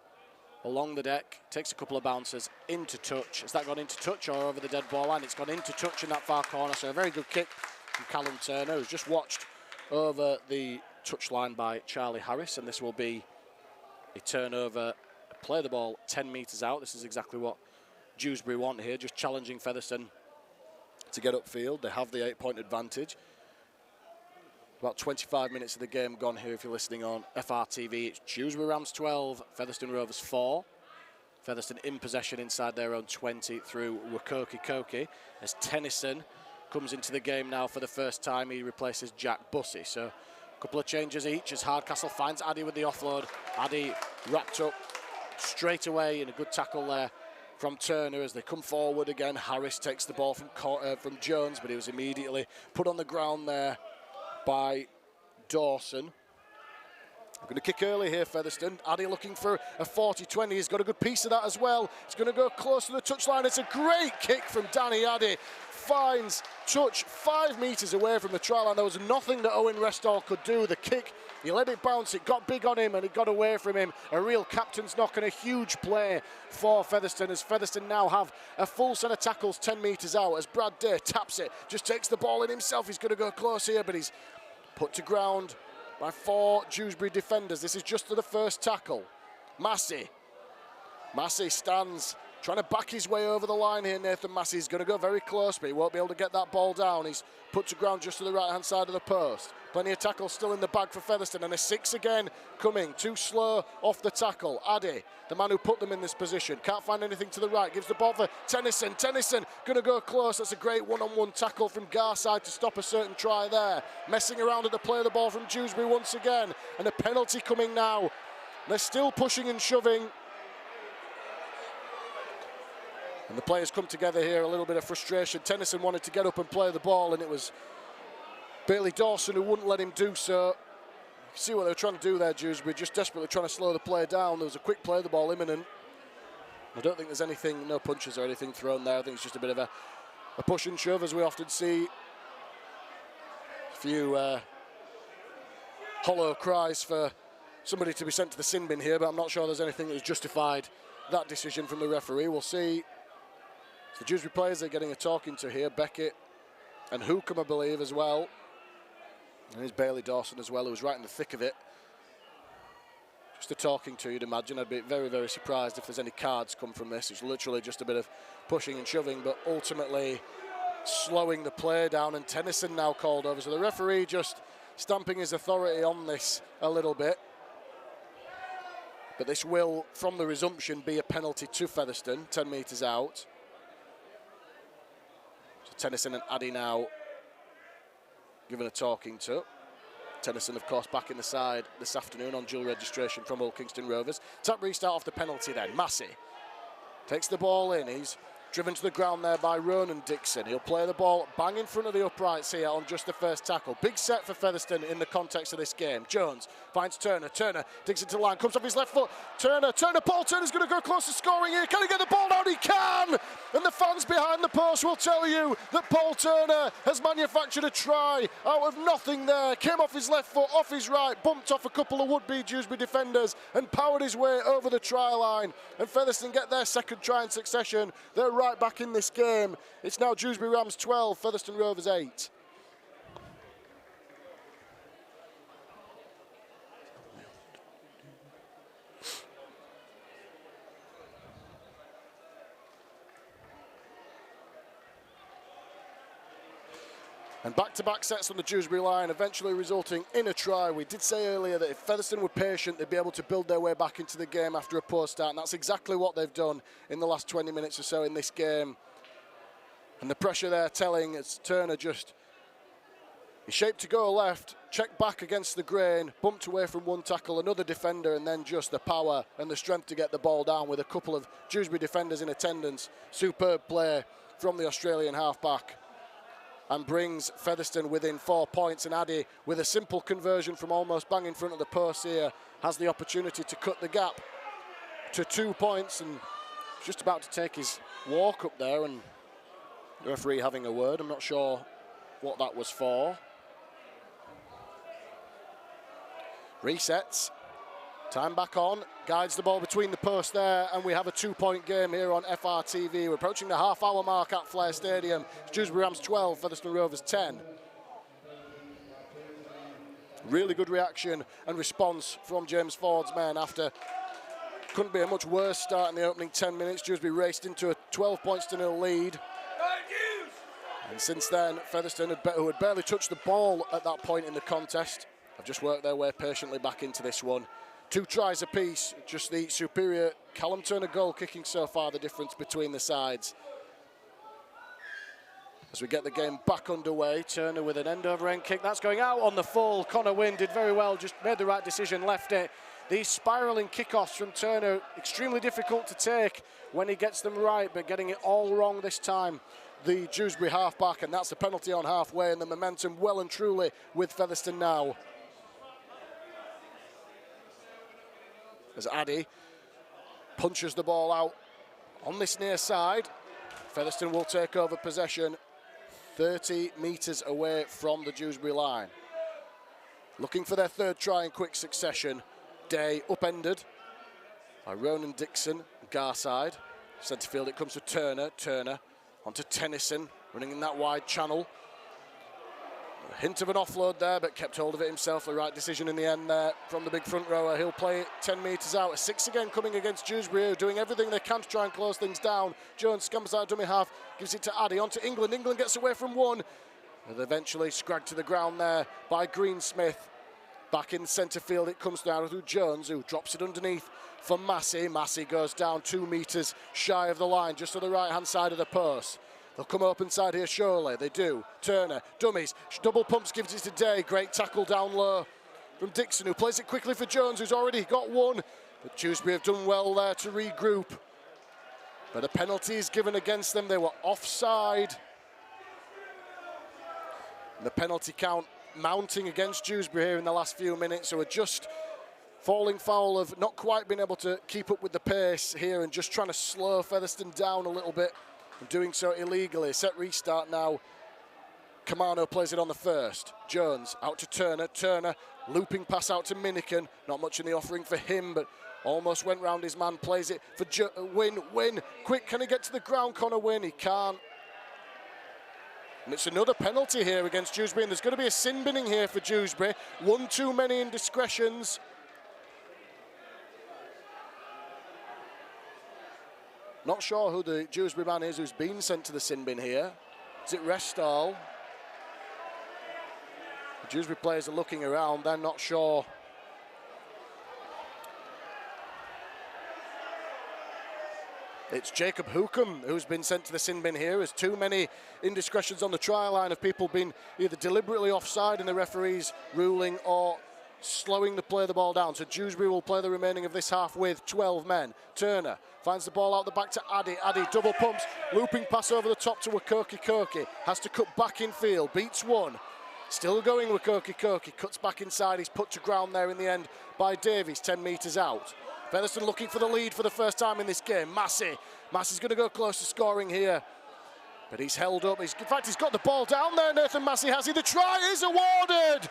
S1: along the deck, takes a couple of bounces into touch. Has that gone into touch or over the dead ball line? It's gone into touch in that far corner, so a very good kick from Callum Turner, who's just watched over the touch line by Charlie Harris, and this will be a turnover. Play the ball 10 metres out. This is exactly what Dewsbury want here, just challenging Featherstone to get upfield. They have the 8-point advantage. About 25 minutes of the game gone here if you're listening on FRTV. It's Dewsbury Rams 12, Featherstone Rovers 4. Featherstone in possession inside their own 20 through Wakoki Koki. As Tennyson comes into the game now for the first time, he replaces Jack Bussey. So a couple of changes each as Hardcastle finds Addy with the offload. Addy wrapped up straight away in a good tackle there from Turner as they come forward again. Harris takes the ball from Jones, but he was immediately put on the ground there by Dawson. I'm going to kick early here, Featherstone. Addy looking for a 40-20. He's got a good piece of that as well. It's going to go close to the touchline. It's a great kick from Danny Addy. Finds touch 5 metres away from the try line. There was nothing that Owen Restal could do. The kick, he let it bounce, it got big on him and it got away from him. A real captain's knock and a huge play for Featherstone, as Featherstone now have a full set of tackles 10 metres out as Brad Day taps it, just takes the ball in himself. He's going to go close here, but he's put to ground by 4 Dewsbury defenders. This is just to the first tackle. Massey stands trying to back his way over the line here. Nathan Massey's going to go very close, but he won't be able to get that ball down. He's put to ground just to the right-hand side of the post. Plenty of tackles still in the bag for Featherstone, and a 6 again coming. Too slow off the tackle. Addy, the man who put them in this position, can't find anything to the right. Gives the ball for Tennyson. Tennyson going to go close. That's a great one-on-one tackle from Garside to stop a certain try there. Messing around at the play of the ball from Dewsbury once again, and a penalty coming now. They're still pushing and shoving. And the players come together here, a little bit of frustration. Tennyson wanted to get up and play the ball, and it was Bailey Dawson who wouldn't let him do so. You see what they were trying to do there, Dewsbury, just desperately trying to slow the play down. There was a quick play, the ball imminent. I don't think there's anything, no punches or anything thrown there. I think it's just a bit of a push and shove, as we often see. A few hollow cries for somebody to be sent to the sin bin here, but I'm not sure there's anything that's justified that decision from the referee. We'll see. The Dewsbury players are getting a talking to here. Beckett and Hookham, I believe, as well. And there's Bailey Dawson as well, who was right in the thick of it. Just a talking to, you'd imagine. I'd be very, very surprised if there's any cards come from this. It's literally just a bit of pushing and shoving, but ultimately slowing the play down. And Tennyson now called over. So the referee just stamping his authority on this a little bit. But this will, from the resumption, be a penalty to Featherstone, 10 metres out. So Tennyson and Addy now given a talking to. Tennyson, of course, back in the side this afternoon on dual registration from Old Kingston Rovers. Tap restart off the penalty then. Massey takes the ball in. He's driven to the ground there by Ronan Dixon. He'll play the ball bang in front of the uprights here on just the first tackle. Big set for Featherstone in the context of this game. Jones finds Turner. Turner digs into the line, comes off his left foot. Turner, Paul Turner's going to go close to scoring here. Can he get the ball down? He can! And the fans behind the post will tell you that Paul Turner has manufactured a try out of nothing there. Came off his left foot, off his right, bumped off a couple of would-be Dewsbury defenders and powered his way over the try line. And Featherstone get their second try in succession. They're right back in this game. It's now Dewsbury Rams 12, Featherstone Rovers 8. And back-to-back sets on the Dewsbury line, eventually resulting in a try. We did say earlier that if Featherstone were patient, they'd be able to build their way back into the game after a poor start, and that's exactly what they've done in the last 20 minutes or so in this game. And the pressure there telling as Turner just, he shaped to go left, checked back against the grain, bumped away from one tackle, another defender, and then just the power and the strength to get the ball down with a couple of Dewsbury defenders in attendance. Superb play from the Australian halfback. And brings Featherstone within 4 points. And Addy, with a simple conversion from almost bang in front of the post here, has the opportunity to cut the gap to 2 points. And just about to take his walk up there, and the referee having a word. I'm not sure what that was for. Resets. Time back on, guides the ball between the posts there, and we have a 2-point game here on FRTV. We're approaching the half-hour mark at Flair Stadium. It's Dewsbury Rams 12, Featherstone Rovers 10. Really good reaction and response from James Ford's men after couldn't be a much worse start in the opening 10 minutes. Dewsbury raced into a 12 points to 0 lead. And since then, Featherstone, who had barely touched the ball at that point in the contest, have just worked their way patiently back into this one. 2 tries apiece, just the superior Callum Turner goal kicking so far the difference between the sides. As we get the game back underway, Turner with an end-over-end kick, that's going out on the full. Connor Wynne did very well, just made the right decision, left it. These spiralling kickoffs from Turner, extremely difficult to take when he gets them right, but getting it all wrong this time. The Dewsbury half-back, and that's a penalty on halfway, and the momentum well and truly with Featherstone now. As Addy punches the ball out on this near side. Featherstone will take over possession 30 metres away from the Dewsbury line. Looking for their third try in quick succession. Day upended by Ronan Dixon, Garside. Centre field, it comes to Turner. Turner onto Tennyson, running in that wide channel. A hint of an offload there, but kept hold of it himself. The right decision in the end there from the big front rower. He'll play it 10 metres out. A 6 again coming against Dewsbury, doing everything they can to try and close things down. Jones scampers out dummy half, gives it to Addy, onto England. England gets away from one. And eventually scragged to the ground there by Greensmith. Back in centre field it comes down to Jones, who drops it underneath for Massey. Massey goes down 2 metres shy of the line, just to the right-hand side of the post. They'll come open side here, surely. They do. Turner, dummies, double pumps, gives it to Day. Great tackle down low from Dixon, who plays it quickly for Jones, who's already got one. But Dewsbury have done well there to regroup. But a penalty is given against them. They were offside. And the penalty count mounting against Dewsbury here in the last few minutes, who are just falling foul of not quite being able to keep up with the pace here and just trying to slow Featherstone down a little bit. And doing so illegally. Set restart now. Camano plays it on the first. Jones out to Turner. Turner looping pass out to Minican. Not much in the offering for him, but almost went round his man. Plays it for Wynne. Wynne, quick, can he get to the ground? Connor Wynne, he can't. And it's another penalty here against Dewsbury, and there's going to be a sin binning here for Dewsbury. One too many indiscretions. Not sure who the Dewsbury man is who's been sent to the sin bin here. Is it Restall? The Dewsbury players are looking around, they're not sure. It's Jacob Hookham who's been sent to the sin bin here, as too many indiscretions on the try line of people being either deliberately offside in the referee's ruling or slowing the play of the ball down. So Dewsbury will play the remaining of this half with 12 men. Turner finds the ball out the back to Addy. Addy double pumps, looping pass over the top to Koki. Has to cut back in field, beats one. Still going with Koki. Cuts back inside, he's put to ground there in the end by Davies, 10 metres out. Featherstone looking for the lead for the first time in this game. Massey's going to go close to scoring here, but he's held up. In fact, he's got the ball down there, Nathan Massey, has he? The try is awarded!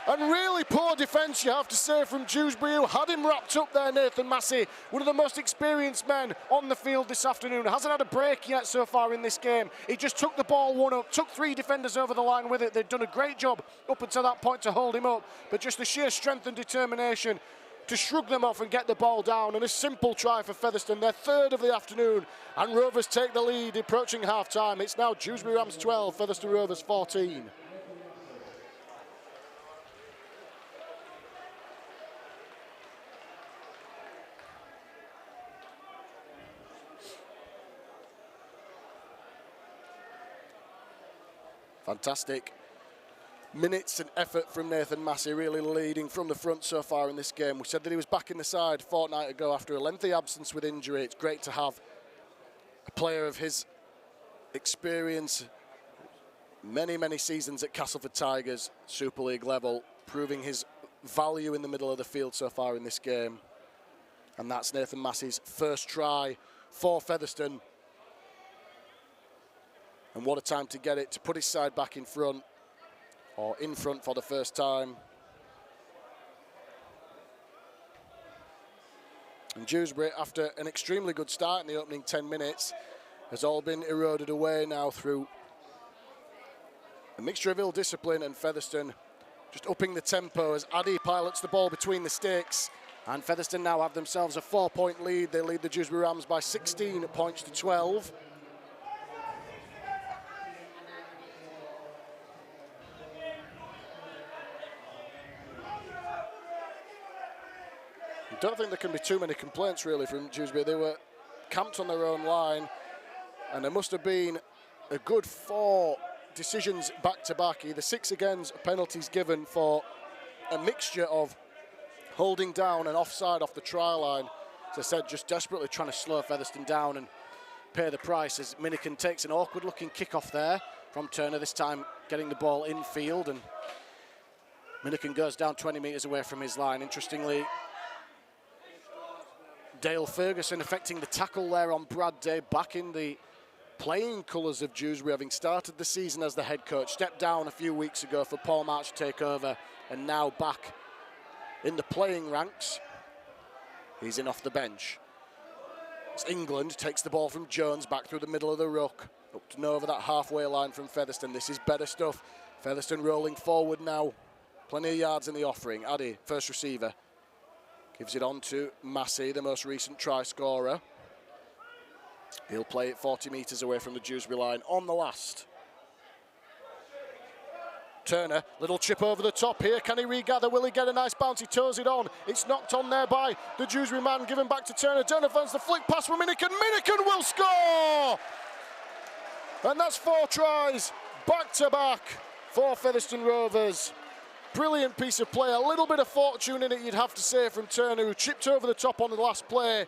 S1: And really poor defence, you have to say, from Dewsbury, who had him wrapped up there, Nathan Massey. One of the most experienced men on the field this afternoon. Hasn't had a break yet so far in this game. He just took the ball one up, took 3 defenders over the line with it. They'd done a great job up until that point to hold him up, but just the sheer strength and determination to shrug them off and get the ball down. And a simple try for Featherstone, their 3rd of the afternoon, and Rovers take the lead approaching half-time. It's now Dewsbury Rams 12, Featherstone Rovers 14. Fantastic minutes and effort from Nathan Massey, really leading from the front so far in this game. We said that he was back in the side a fortnight ago after a lengthy absence with injury. It's great to have a player of his experience, many seasons at Castleford Tigers, Super League level, proving his value in the middle of the field so far in this game. And that's Nathan Massey's first try for Featherstone. And what a time to get it, to put his side back in front, or in front for the first time. And Dewsbury, after an extremely good start in the opening 10 minutes, has all been eroded away now through a mixture of ill discipline and Featherstone just upping the tempo as Addy pilots the ball between the sticks. And Featherstone now have themselves a 4-point lead. They lead the Dewsbury Rams by 16 points to 12. I don't think there can be too many complaints really from Dewsbury. They were camped on their own line, and there must have been a good 4 decisions back-to-back, either 6 against, penalties given for a mixture of holding down and offside off the try line. As I said, just desperately trying to slow Featherstone down and pay the price as Minikin takes an awkward-looking kick-off there from Turner, this time getting the ball in field, and Minikin goes down 20 metres away from his line. Interestingly, Dale Ferguson affecting the tackle there on Brad Day, back in the playing colours of Dewsbury, having started the season as the head coach, stepped down a few weeks ago for Paul March to take over, and now back in the playing ranks. He's in off the bench. As England takes the ball from Jones back through the middle of the ruck, up to over that halfway line from Featherstone. This is better stuff. Featherstone rolling forward now. Plenty of yards in the offering. Addy, first receiver. Gives it on to Massey, the most recent try scorer. He'll play it 40 metres away from the Dewsbury line on the last. Turner, little chip over the top here. Can he regather? Will he get a nice bounce? He toes it on. It's knocked on there by the Dewsbury man, given back to Turner. Turner finds the flick pass for Minikin. Minikin will score! And that's 4 tries back-to-back for Featherstone Rovers. Brilliant piece of play, a little bit of fortune in it, you'd have to say, from Turner, who chipped over the top on the last play.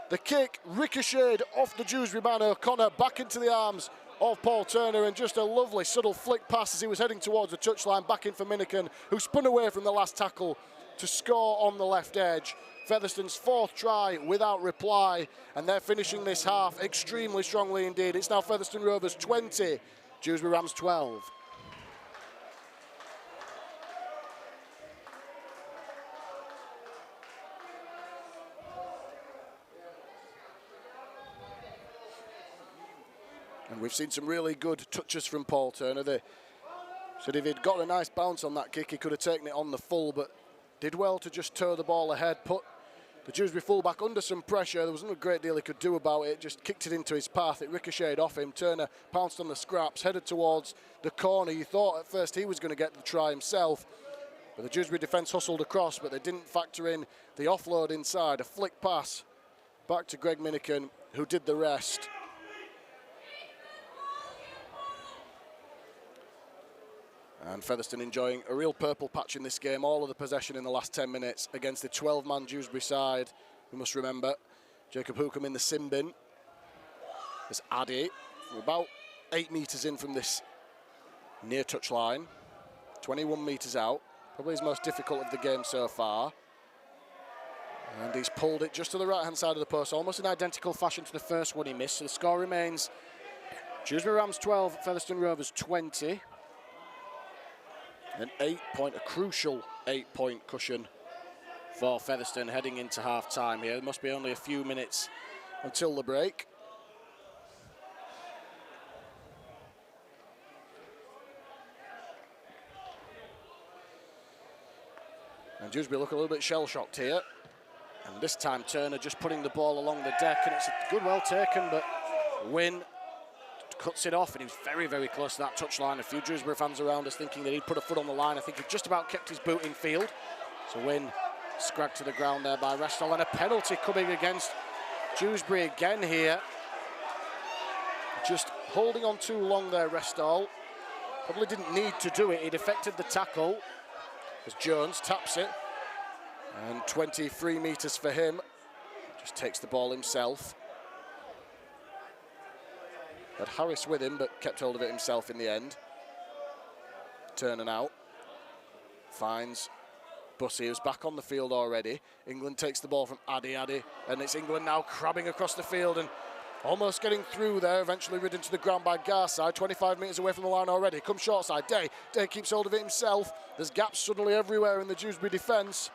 S1: The kick ricocheted off the Dewsbury man, O'Connor, back into the arms of Paul Turner, and just a lovely subtle flick pass as he was heading towards the touchline, back in for Minikin, who spun away from the last tackle to score on the left edge. Featherstone's 4th try without reply, and they're finishing this half extremely strongly indeed. It's now Featherstone Rovers 20, Dewsbury Rams 12. And we've seen some really good touches from Paul Turner. They said if he'd got a nice bounce on that kick, he could have taken it on the full, but did well to just toe the ball ahead, put the Dewsbury fullback under some pressure. There wasn't a great deal he could do about it, just kicked it into his path. It ricocheted off him. Turner pounced on the scraps, headed towards the corner. You thought at first he was going to get the try himself, but the Dewsbury defence hustled across, but they didn't factor in the offload inside. A flick pass back to Greg Minikin, who did the rest. And Featherstone enjoying a real purple patch in this game, all of the possession in the last 10 minutes against the 12-man Dewsbury side. We must remember, Jacob Hookham in the sin bin. There's Addy, about 8 metres in from this near touch line, 21 metres out, probably his most difficult of the game so far. And he's pulled it just to the right-hand side of the post, almost in identical fashion to the first one he missed. So the score remains Dewsbury Rams 12, Featherstone Rovers 20. An 8-point, a crucial 8-point cushion for Featherstone heading into half-time here. There must be only a few minutes until the break. And Dewsbury look a little bit shell-shocked here. And this time Turner just putting the ball along the deck, and it's a good, well taken, but Wynne cuts it off, and he was very, very close to that touchline. A few Dewsbury fans around us thinking that he'd put a foot on the line. I think he just about kept his boot in field. So Wynne scragged to the ground there by Restall, and a penalty coming against Dewsbury again here. Just holding on too long there, Restall. Probably didn't need to do it. He defected the tackle as Jones taps it. And 23 metres for him. Just takes the ball himself. Had Harris with him, but kept hold of it himself in the end. Turning out. Finds Bussey, who's back on the field already. England takes the ball from Addy, and it's England now crabbing across the field and almost getting through there, eventually ridden to the ground by Garside, 25 metres away from the line already. Comes short side, Day keeps hold of it himself. There's gaps suddenly everywhere in the Dewsbury defence.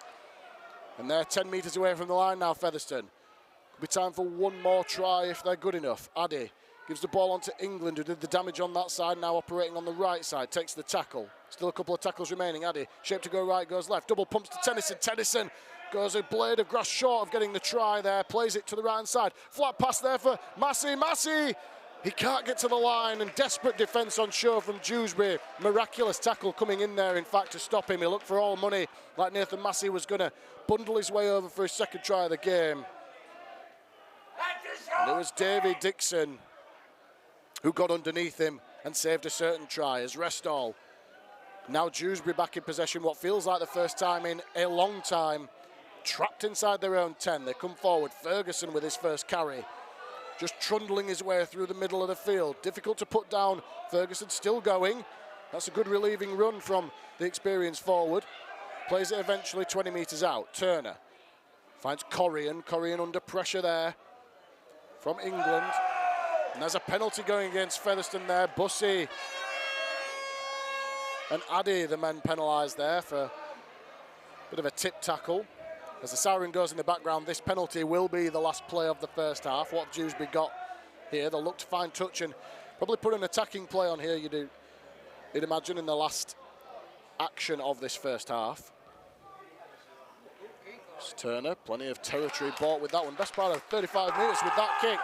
S1: And they're 10 metres away from the line now, Featherstone. Could be time for one more try if they're good enough. Addy gives the ball on to England, who did the damage on that side, now operating on the right side, takes the tackle. Still a couple of tackles remaining. Addy, shape to go right, goes left. Double pumps to Tennyson. Tennyson goes a blade of grass short of getting the try there, plays it to the right-hand side. Flat pass there for Massey. Massey! He can't get to the line, and desperate defence on show from Dewsbury. Miraculous tackle coming in there, in fact, to stop him. He looked for all money, like Nathan Massey was going to bundle his way over for his second try of the game. And it was Davy Dixon who got underneath him and saved a certain try as Restall. Now Dewsbury back in possession, what feels like the first time in a long time. Trapped inside their own 10. They come forward. Ferguson with his first carry. Just trundling his way through the middle of the field. Difficult to put down. Ferguson still going. That's a good relieving run from the experienced forward. Plays it eventually 20 metres out. Turner finds Corrian. Corrian under pressure there from England. And there's a penalty going against Featherstone there. Bussey and Addy, the men penalised there for a bit of a tip tackle. As the siren goes in the background, this penalty will be the last play of the first half. What Dewsbury got here, they'll look to find touch and probably put an attacking play on here, you'd imagine, in the last action of this first half. It's Turner, plenty of territory bought with that one. Best part of 35 metres with that kick.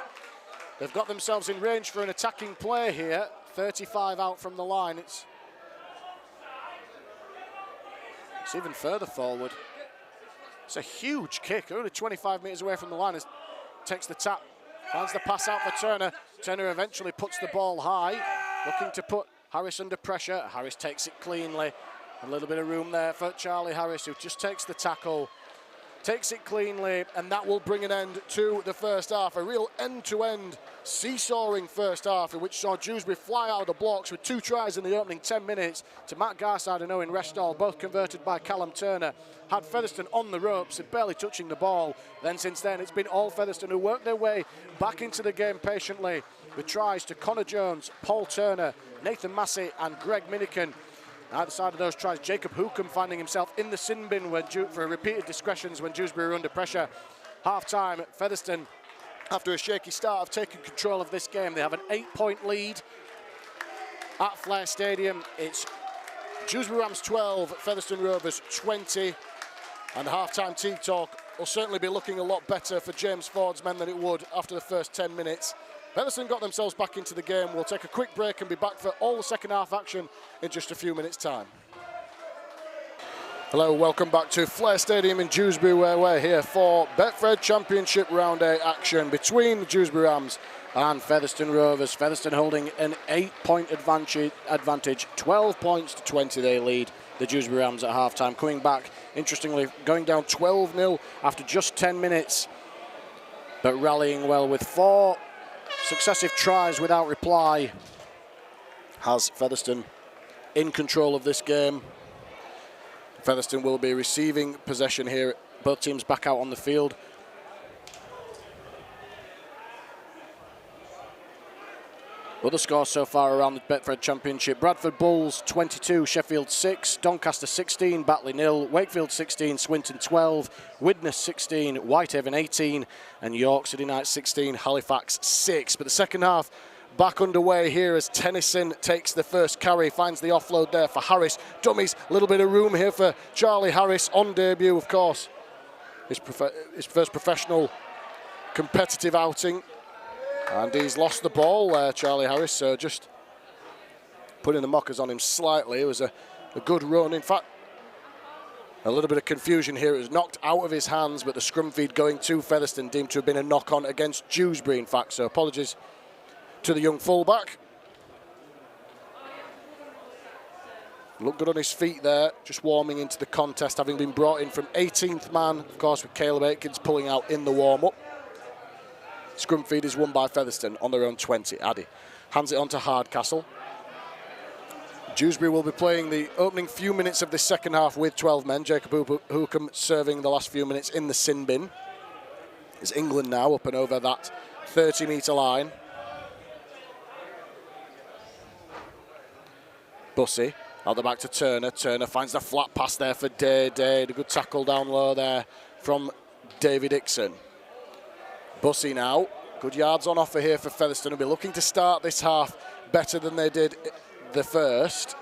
S1: They've got themselves in range for an attacking play here. 35 out from the line. It's even further forward. It's a huge kick, only 25 metres away from the line. Takes the tap, finds the pass out for Turner. Turner eventually puts the ball high, looking to put Harris under pressure. Harris takes it cleanly. A little bit of room there for Charlie Harris, who just takes the tackle, takes it cleanly, and that will bring an end to the first half. A real end-to-end seesawing first half in which saw Dewsbury fly out of the blocks with 2 tries in the opening 10 minutes to Matt Garside and Owen Restall, both converted by Callum Turner. Had Featherstone on the ropes and barely touching the ball. Then since then it's been all Featherstone who worked their way back into the game patiently with tries to Connor Jones, Paul Turner, Nathan Massey and Greg Minican. Either side of those tries, Jacob Hookham finding himself in the sin bin for repeated discretions when Dewsbury were under pressure. Half-time, Featherstone, after a shaky start, have taken control of this game. They have an 8-point lead at Flair Stadium. It's Dewsbury Rams 12, Featherstone Rovers 20. And half-time tea talk will certainly be looking a lot better for James Ford's men than it would after the first 10 minutes. Featherstone got themselves back into the game. We'll take a quick break and be back for all the second half action in just a few minutes' time. Hello, welcome back to Flair Stadium in Dewsbury, where we're here for Betfred Championship Round A action between the Dewsbury Rams and Featherstone Rovers. Featherstone holding an 8-point advantage, 12 points to 20 they lead the Dewsbury Rams at half-time. Coming back, interestingly, going down 12-0 after just 10 minutes, but rallying well with 4 successive tries without reply, has Featherstone in control of this game. Featherstone will be receiving possession here. Both teams back out on the field. Other scores so far around the Betfred Championship: Bradford Bulls 22, Sheffield 6, Doncaster 16, Batley 0, Wakefield 16, Swinton 12, Widnes 16, Whitehaven 18, and York City Knights 16, Halifax 6. But the second half back underway here as Tennyson takes the first carry, finds the offload there for Harris. Dummies, a little bit of room here for Charlie Harris on debut, of course. His first professional competitive outing. And he's lost the ball there, Charlie Harris, so just putting the mockers on him slightly. It was a good run. In fact, a little bit of confusion here. It was knocked out of his hands, but the scrum feed going to Featherstone deemed to have been a knock-on against Dewsbury, in fact, so apologies to the young fullback. Looked good on his feet there, just warming into the contest, having been brought in from 18th man, of course, with Caleb Aikens pulling out in the warm-up. Scrum feed is won by Featherstone on their own 20. Addy hands it on to Hardcastle. Dewsbury will be playing the opening few minutes of the second half with 12 men. Jacob Hookham serving the last few minutes in the sin bin. It's England now up and over that 30-metre line. Bussey out the back to Turner. Turner finds the flat pass there for Day. A good tackle down low there from David Dixon. Bussey now, good yards on offer here for Featherstone. Will be looking to start this half better than they did the first.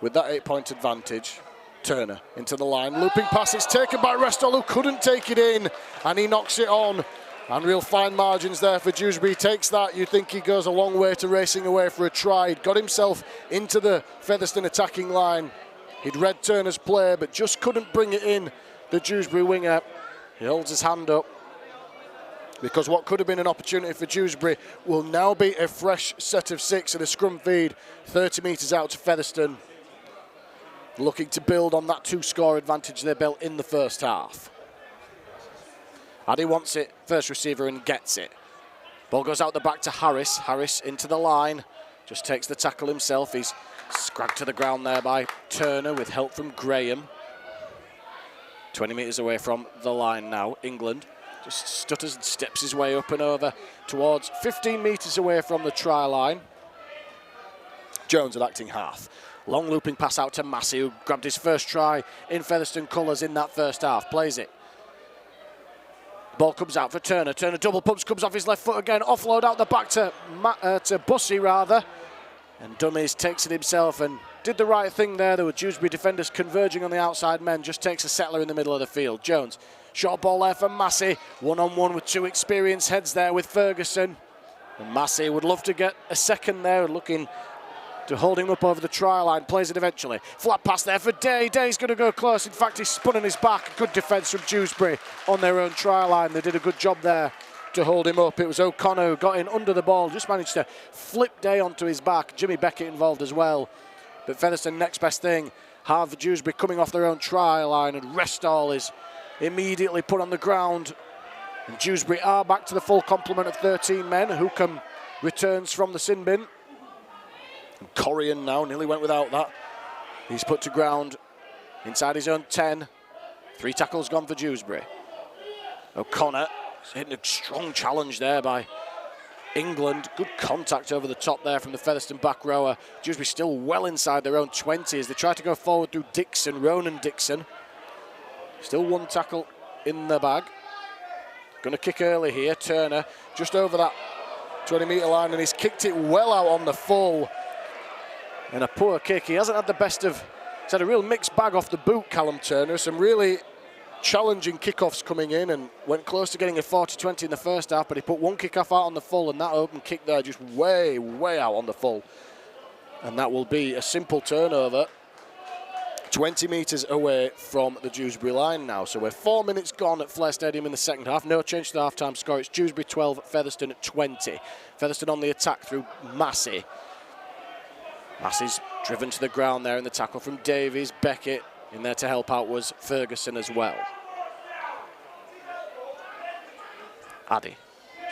S1: With that 8-point advantage, Turner into the line. Looping pass, it's taken by Restall, who couldn't take it in, and he knocks it on. And real fine margins there for Dewsbury. He takes that, you think he goes a long way to racing away for a try. He'd got himself into the Featherstone attacking line. He'd read Turner's play, but just couldn't bring it in, the Dewsbury winger. He holds his hand up, because what could have been an opportunity for Dewsbury will now be a fresh set of 6 and a scrum feed 30 metres out to Featherstone, looking to build on that 2-score advantage they built in the first half. Addy wants it, first receiver, and gets it. Ball goes out the back to Harris. Harris into the line, just takes the tackle himself. He's scragged to the ground there by Turner with help from Graham. 20 metres away from the line now, England. Just stutters and steps his way up and over towards 15 metres away from the try line. Jones at acting half. Long looping pass out to Massey, who grabbed his first try in Featherstone colours in that first half. Plays it. Ball comes out for Turner. Turner double pumps, comes off his left foot again. Offload out the back to Bussey, rather. And Dummies takes it himself and did the right thing there. There were Dewsbury defenders converging on the outside men. Just takes a settler in the middle of the field. Jones. Short ball there for Massey. One-on-one with 2 experienced heads there with Ferguson. And Massey would love to get a second there, looking to hold him up over the try line. Plays it eventually. Flat pass there for Day. Day's going to go close. In fact, he's spun on his back. Good defence from Dewsbury on their own try line. They did a good job there to hold him up. It was O'Connor who got in under the ball. Just managed to flip Day onto his back. Jimmy Beckett involved as well. But Featherstone, next best thing. Harvard Dewsbury coming off their own try line, and Restall is immediately put on the ground. And Dewsbury are back to the full complement of 13 men. Hookham returns from the sin bin. And Corian now nearly went without that. He's put to ground inside his own 10. 3 tackles gone for Dewsbury. O'Connor hitting a strong challenge there by England. Good contact over the top there from the Featherstone back rower. Dewsbury still well inside their own 20 as they try to go forward through Dixon, Ronan Dixon. Still 1 tackle in the bag. Going to kick early here. Turner just over that 20-metre line, and he's kicked it well out on the full. And a poor kick. He hasn't had the best of... He's had a real mixed bag off the boot, Callum Turner. Some really challenging kickoffs coming in, and went close to getting a 40-20 in the first half, but he put 1 kickoff out on the full, and that open kick there just way out on the full. And that will be a simple turnover. 20 metres away from the Dewsbury line now. So we're 4 minutes gone at Flare Stadium in the second half. No change to the half-time score. It's Dewsbury 12, Featherstone at 20. Featherstone on the attack through Massey. Massey's driven to the ground there in the tackle from Davies. Beckett in there to help out was Ferguson as well. Addy.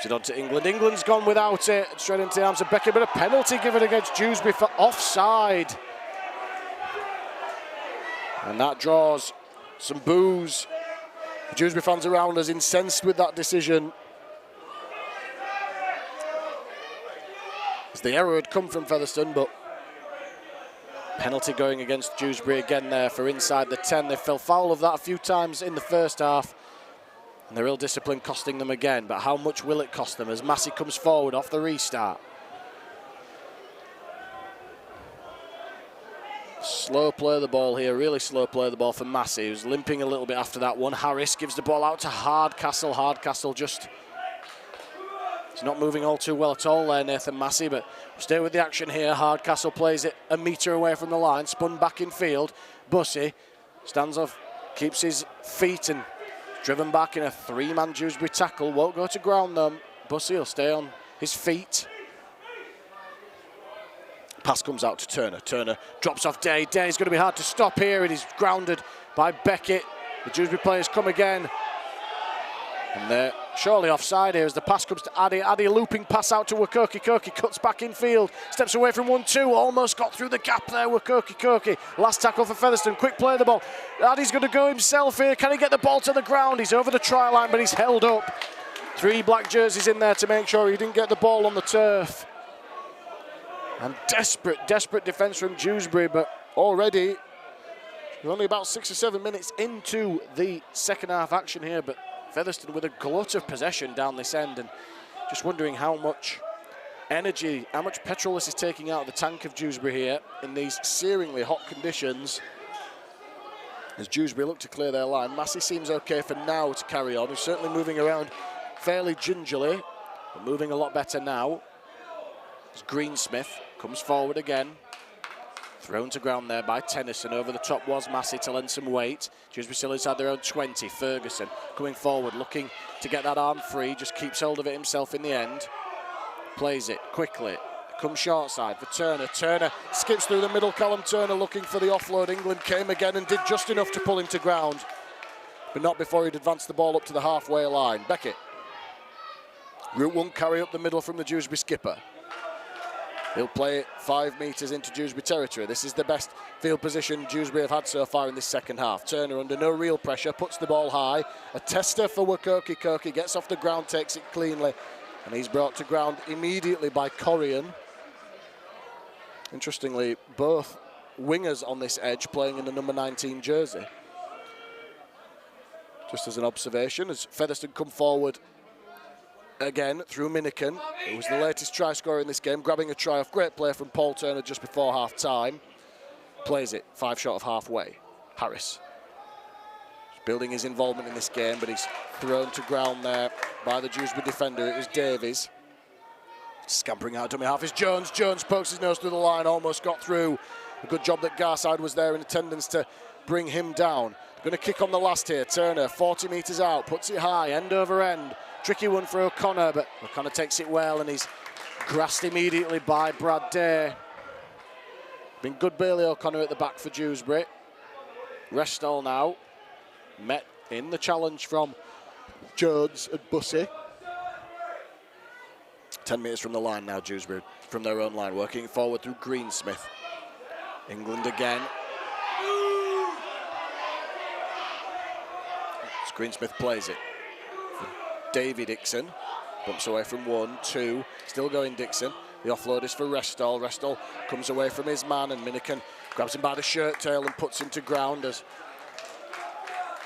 S1: It on to England. England's gone without it. Straight into the arms of Beckett, but a penalty given against Dewsbury for offside. And that draws some boos. The Dewsbury fans around us incensed with that decision. As the error had come from Featherstone, but penalty going against Dewsbury again there for inside the 10. They fell foul of that a few times in the first half. And the real discipline costing them again. But how much will it cost them as Massey comes forward off the restart? Slow play of the ball here, really slow play of the ball for Massey, who's limping a little bit after that one. Harris gives the ball out to Hardcastle. Hardcastle just... He's not moving all too well at all there, Nathan Massey, but stay with the action here. Hardcastle plays it a metre away from the line, spun back in field. Bussey stands off, keeps his feet and driven back in a three-man Dewsbury tackle. Won't go to ground though. Bussey will stay on his feet. Pass comes out to Turner. Turner drops off Day. Day's going to be hard to stop here. It is grounded by Beckett. The Dewsbury players come again. And they're surely offside here as the pass comes to Addy. Addy looping pass out to Wakoki. Koki cuts back in field. Steps away from 1-2. Almost got through the gap there, Wakoki Koki. Last tackle for Featherstone. Quick play of the ball. Addy's going to go himself here. Can he get the ball to the ground? He's over the try line, but he's held up. 3 black jerseys in there to make sure he didn't get the ball on the turf. And desperate defence from Dewsbury, but already we're only about 6 or 7 minutes into the second half action here, but Featherstone with a glut of possession down this end, and just wondering how much energy, how much petrol this is taking out of the tank of Dewsbury here in these searingly hot conditions. As Dewsbury look to clear their line, Massey seems okay for now to carry on. He's certainly moving around fairly gingerly, but moving a lot better now. As Greensmith comes forward again. Thrown to ground there by Tennyson. Over the top was Massey to lend some weight. Dewsbury still inside their own 20. Ferguson coming forward, looking to get that arm free. Just keeps hold of it himself in the end. Plays it quickly. Comes short side for Turner. Turner skips through the middle. Callum Turner looking for the offload. England came again and did just enough to pull him to ground, but not before he'd advanced the ball up to the halfway line. Beckett. Route 1 carry up the middle from the Dewsbury skipper. He'll play it 5 metres into Dewsbury territory. This is the best field position Dewsbury have had so far in this second half. Turner under no real pressure, puts the ball high. A tester for Wakoki Koki, gets off the ground, takes it cleanly. And he's brought to ground immediately by Corian. Interestingly, both wingers on this edge playing in the number 19 jersey. Just as an observation, as Featherstone come forward again through Miniken, who was the latest try scorer in this game, grabbing a try off. Great play from Paul Turner just before half time. Plays it 5 short of halfway. Harris building his involvement in this game, but he's thrown to ground there by the Dewsbury defender. It was Davies. Scampering out dummy half is Jones. Jones pokes his nose through the line, almost got through. A good job that Garside was there in attendance to bring him down. Going to kick on the last here. Turner 40 metres out, puts it high, end over end. Tricky one for O'Connor, but O'Connor takes it well and he's grassed immediately by Brad Day. Been good Bailey O'Connor at the back for Dewsbury. Restall now. Met in the challenge from Jones and Bussey. 10 metres from the line now, Dewsbury, from their own line, working forward through Greensmith. England again. As Greensmith plays it. Davy Dixon bumps away from 1, 2, still going Dixon. The offload is for Restall. Restall comes away from his man and Miniken grabs him by the shirt tail and puts him to ground as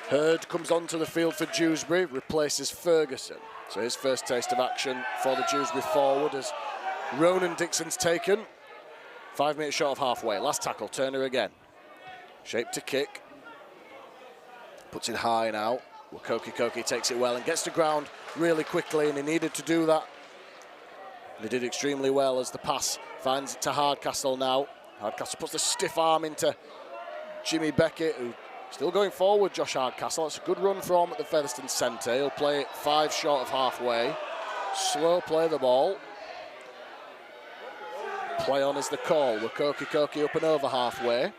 S1: Hurd comes onto the field for Dewsbury, replaces Ferguson. So his first taste of action for the Dewsbury forward as Ronan Dixon's taken. 5 minutes short of halfway. Last tackle, Turner again. Shape to kick. Puts it high now. Wakoki Koki takes it well and gets to ground really quickly, and he needed to do that. They did extremely well as the pass finds it to Hardcastle now. Hardcastle puts the stiff arm into Jimmy Beckett, who still going forward, Josh Hardcastle. It's a good run from the Featherstone centre. He'll play it 5 short of halfway. Slow play the ball. Play on is the call. Koki up and over halfway.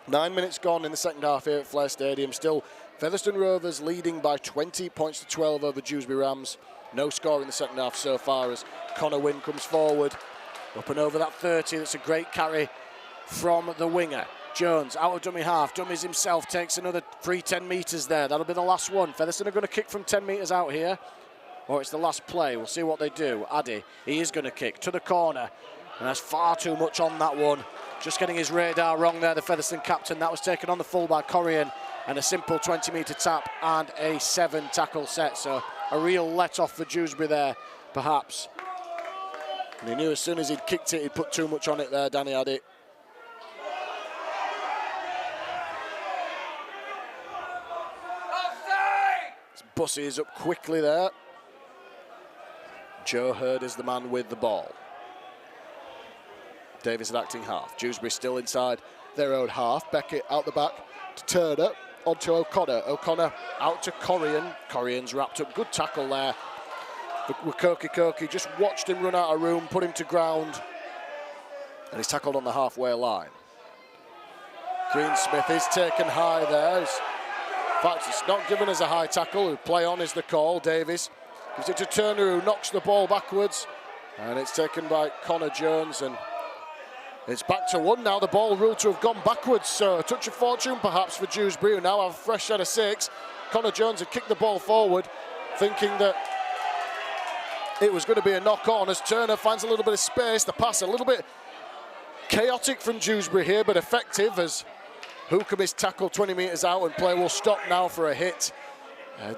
S1: 9 minutes gone in the second half here at Flair Stadium. Still Featherstone Rovers leading by 20 points to 12 over Dewsbury Rams. No score in the second half so far as Connor Wynn comes forward. Up and over that 30. That's a great carry from the winger. Jones out of dummy half. Dummies himself, takes another free 10 metres there. That'll be the last one. Featherstone are going to kick from 10 metres out here. Or it's the last play. We'll see what they do. Addy, he is going to kick to the corner. And that's far too much on that one. Just getting his radar wrong there, the Featherstone captain. That was taken on the full by Corrigan. And a simple 20-metre tap and a 7-tackle set. So a real let-off for Dewsbury there, perhaps. And he knew as soon as he'd kicked it, he'd put too much on it there, Danny Addy. Bussy is up quickly there. Joe Hurd is the man with the ball. Davies at acting half. Dewsbury still inside their own half. Beckett out the back to Turner. Onto O'Connor. O'Connor out to Corrigan. Corrigan's wrapped up. Good tackle there. Koki just watched him run out of room, put him to ground. And he's tackled on the halfway line. Greensmith is taken high there. In fact, it's not given as a high tackle. Play on is the call. Davies gives it to Turner, who knocks the ball backwards. And it's taken by Connor Jones. And it's back to 1 now. The ball ruled to have gone backwards. So a touch of fortune perhaps for Dewsbury, who now have a fresh set of 6. Connor Jones had kicked the ball forward, thinking that it was going to be a knock-on as Turner finds a little bit of space. The pass a little bit chaotic from Dewsbury here, but effective as Hookham is tackled 20 metres out and play will stop now for a hit.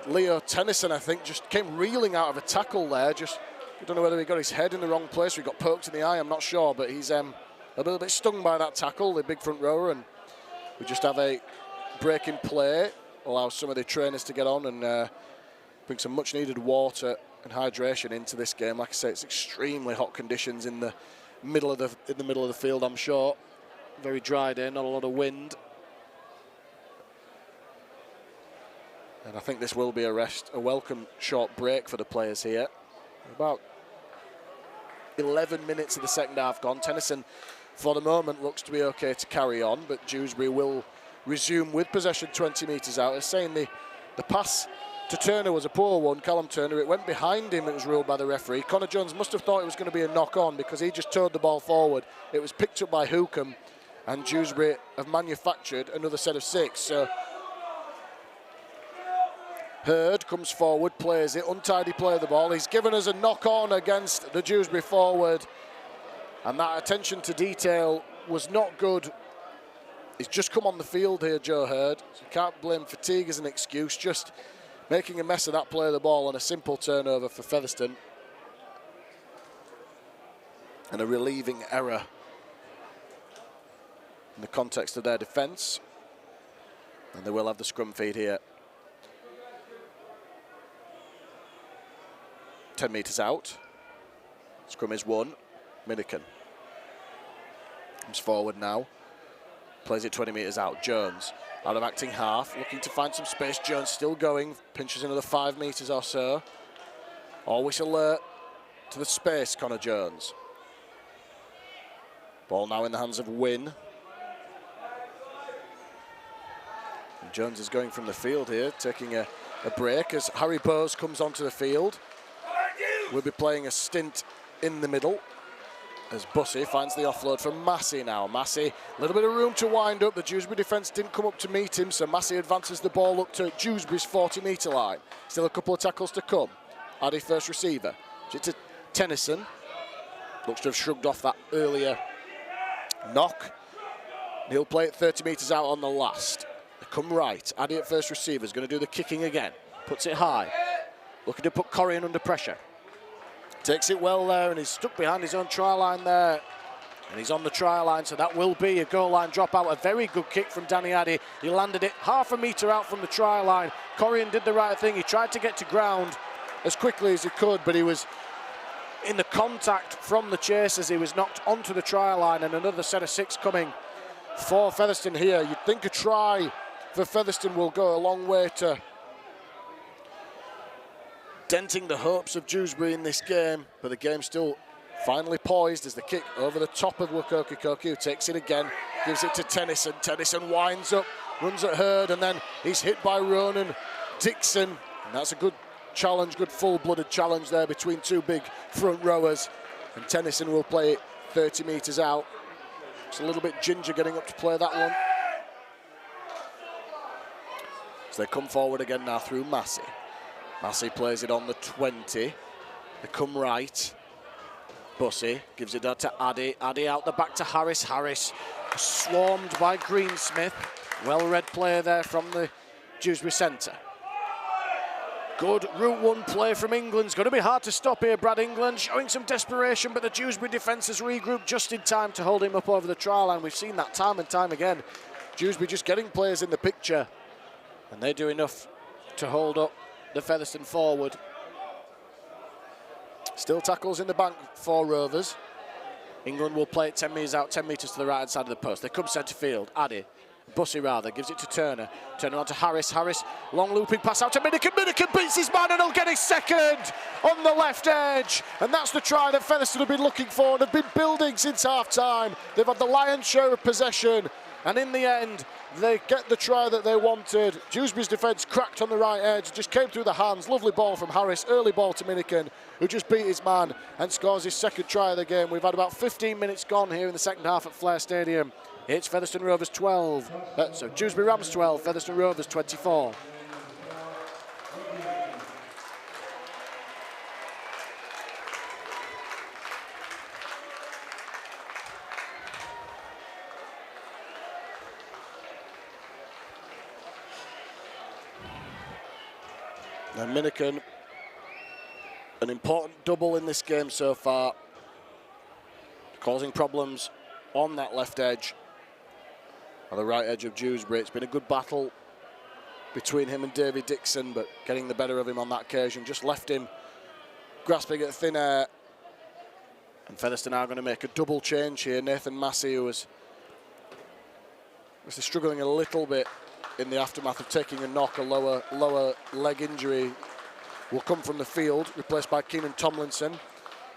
S1: Leo Tennyson, I think, just came reeling out of a tackle there. I don't know whether he got his head in the wrong place or he got poked in the eye, I'm not sure, but he's a little bit stung by that tackle, the big front rower, and we just have a break in play, allow some of the trainers to get on and bring some much needed water and hydration into this game. Like I say, it's extremely hot conditions in the middle of the field, I'm sure. Very dry day, not a lot of wind. And I think this will be a welcome short break for the players here. About 11 minutes of the second half gone. Tennyson, for the moment, looks to be okay to carry on, but Dewsbury will resume with possession 20 metres out. They're saying the pass to Turner was a poor one, Callum Turner. It went behind him, it was ruled by the referee. Connor Jones must have thought it was going to be a knock-on because he just towed the ball forward. It was picked up by Hookham, and Dewsbury have manufactured another set of 6. So Hurd comes forward, plays it, untidy play of the ball. He's given us a knock-on against the Dewsbury forward, and that attention to detail was not good. He's just come on the field here, Joe Hurd, so you can't blame fatigue as an excuse, just making a mess of that play of the ball and a simple turnover for Featherstone. And a relieving error in the context of their defence. And they will have the scrum feed here. 10 metres out. Scrum is won. Milliken comes forward now. Plays it 20 metres out. Jones out of acting half, looking to find some space. Jones still going. Pinches another 5 metres or so. Always alert to the space, Connor Jones. Ball now in the hands of Wynn. And Jones is going from the field here, taking a break as Harry Bowes comes onto the field. We'll be playing a stint in the middle as Bussy finds the offload from Massey now. Massey, a little bit of room to wind up. The Dewsbury defence didn't come up to meet him, so Massey advances the ball up to Dewsbury's 40-metre line. Still a couple of tackles to come. Addy first receiver. To Tennyson. Looks to have shrugged off that earlier knock. He'll play it 30 metres out on the last. They come right. Addy at first receiver is going to do the kicking again. Puts it high. Looking to put Corrigan under pressure. Takes it well there, and he's stuck behind his own try line there. And he's on the try line, so that will be a goal line dropout. A very good kick from Danny Addy. He landed it half a metre out from the try line. Corrigan did the right thing. He tried to get to ground as quickly as he could, but he was in the contact from the chasers. He was knocked onto the try line, and another set of 6 coming for Featherstone here. You'd think a try for Featherstone will go a long way to denting the hopes of Dewsbury in this game, but the game's still finally poised as the kick over the top of Wukokikoki, who takes it again, gives it to Tennyson. Tennyson winds up, runs at Hurd, and then he's hit by Ronan Dixon. And that's a good challenge, good full-blooded challenge there between two big front rowers. And Tennyson will play it 30 metres out. It's a little bit ginger getting up to play that one. So they come forward again now through Massey. Massey plays it on the 20. They come right. Bussey gives it down to Addy. Addy out the back to Harris. Harris swarmed by Greensmith. Well-read player there from the Dewsbury centre. Good Route 1 play from England. It's going to be hard to stop here. Brad England showing some desperation, but the Dewsbury defence has regrouped just in time to hold him up over the try line. We've seen that time and time again. Dewsbury just getting players in the picture, and they do enough to hold up the Featherstone forward. Still tackles in the bank for Rovers. England will play it 10 metres out, 10 metres to the right-hand side of the post. They come centre field. Addy. Bussey rather, gives it to Turner. Turner on to Harris. Harris, long looping pass out to Minikin. Minikin beats his man and he'll get his second on the left edge. And that's the try that Featherstone have been looking for and have been building since half-time. They've had the lion's share of possession. And in the end, they get the try that they wanted. Dewsbury's defence cracked on the right edge, just came through the hands. Lovely ball from Harris, early ball to Minikin, who just beat his man and scores his second try of the game. We've had about 15 minutes gone here in the second half at Flair Stadium. It's Featherstone Rovers 12. So Dewsbury Rams 12, Featherstone Rovers 24. Now Minikin, an important double in this game so far, causing problems on that left edge, on the right edge of Dewsbury. It's been a good battle between him and David Dixon, but getting the better of him on that occasion just left him grasping at thin air. And Featherstone are going to make a double change here. Nathan Massey, who was struggling a little bit in the aftermath of taking a knock, a lower leg injury, will come from the field, replaced by Keenan Tomlinson.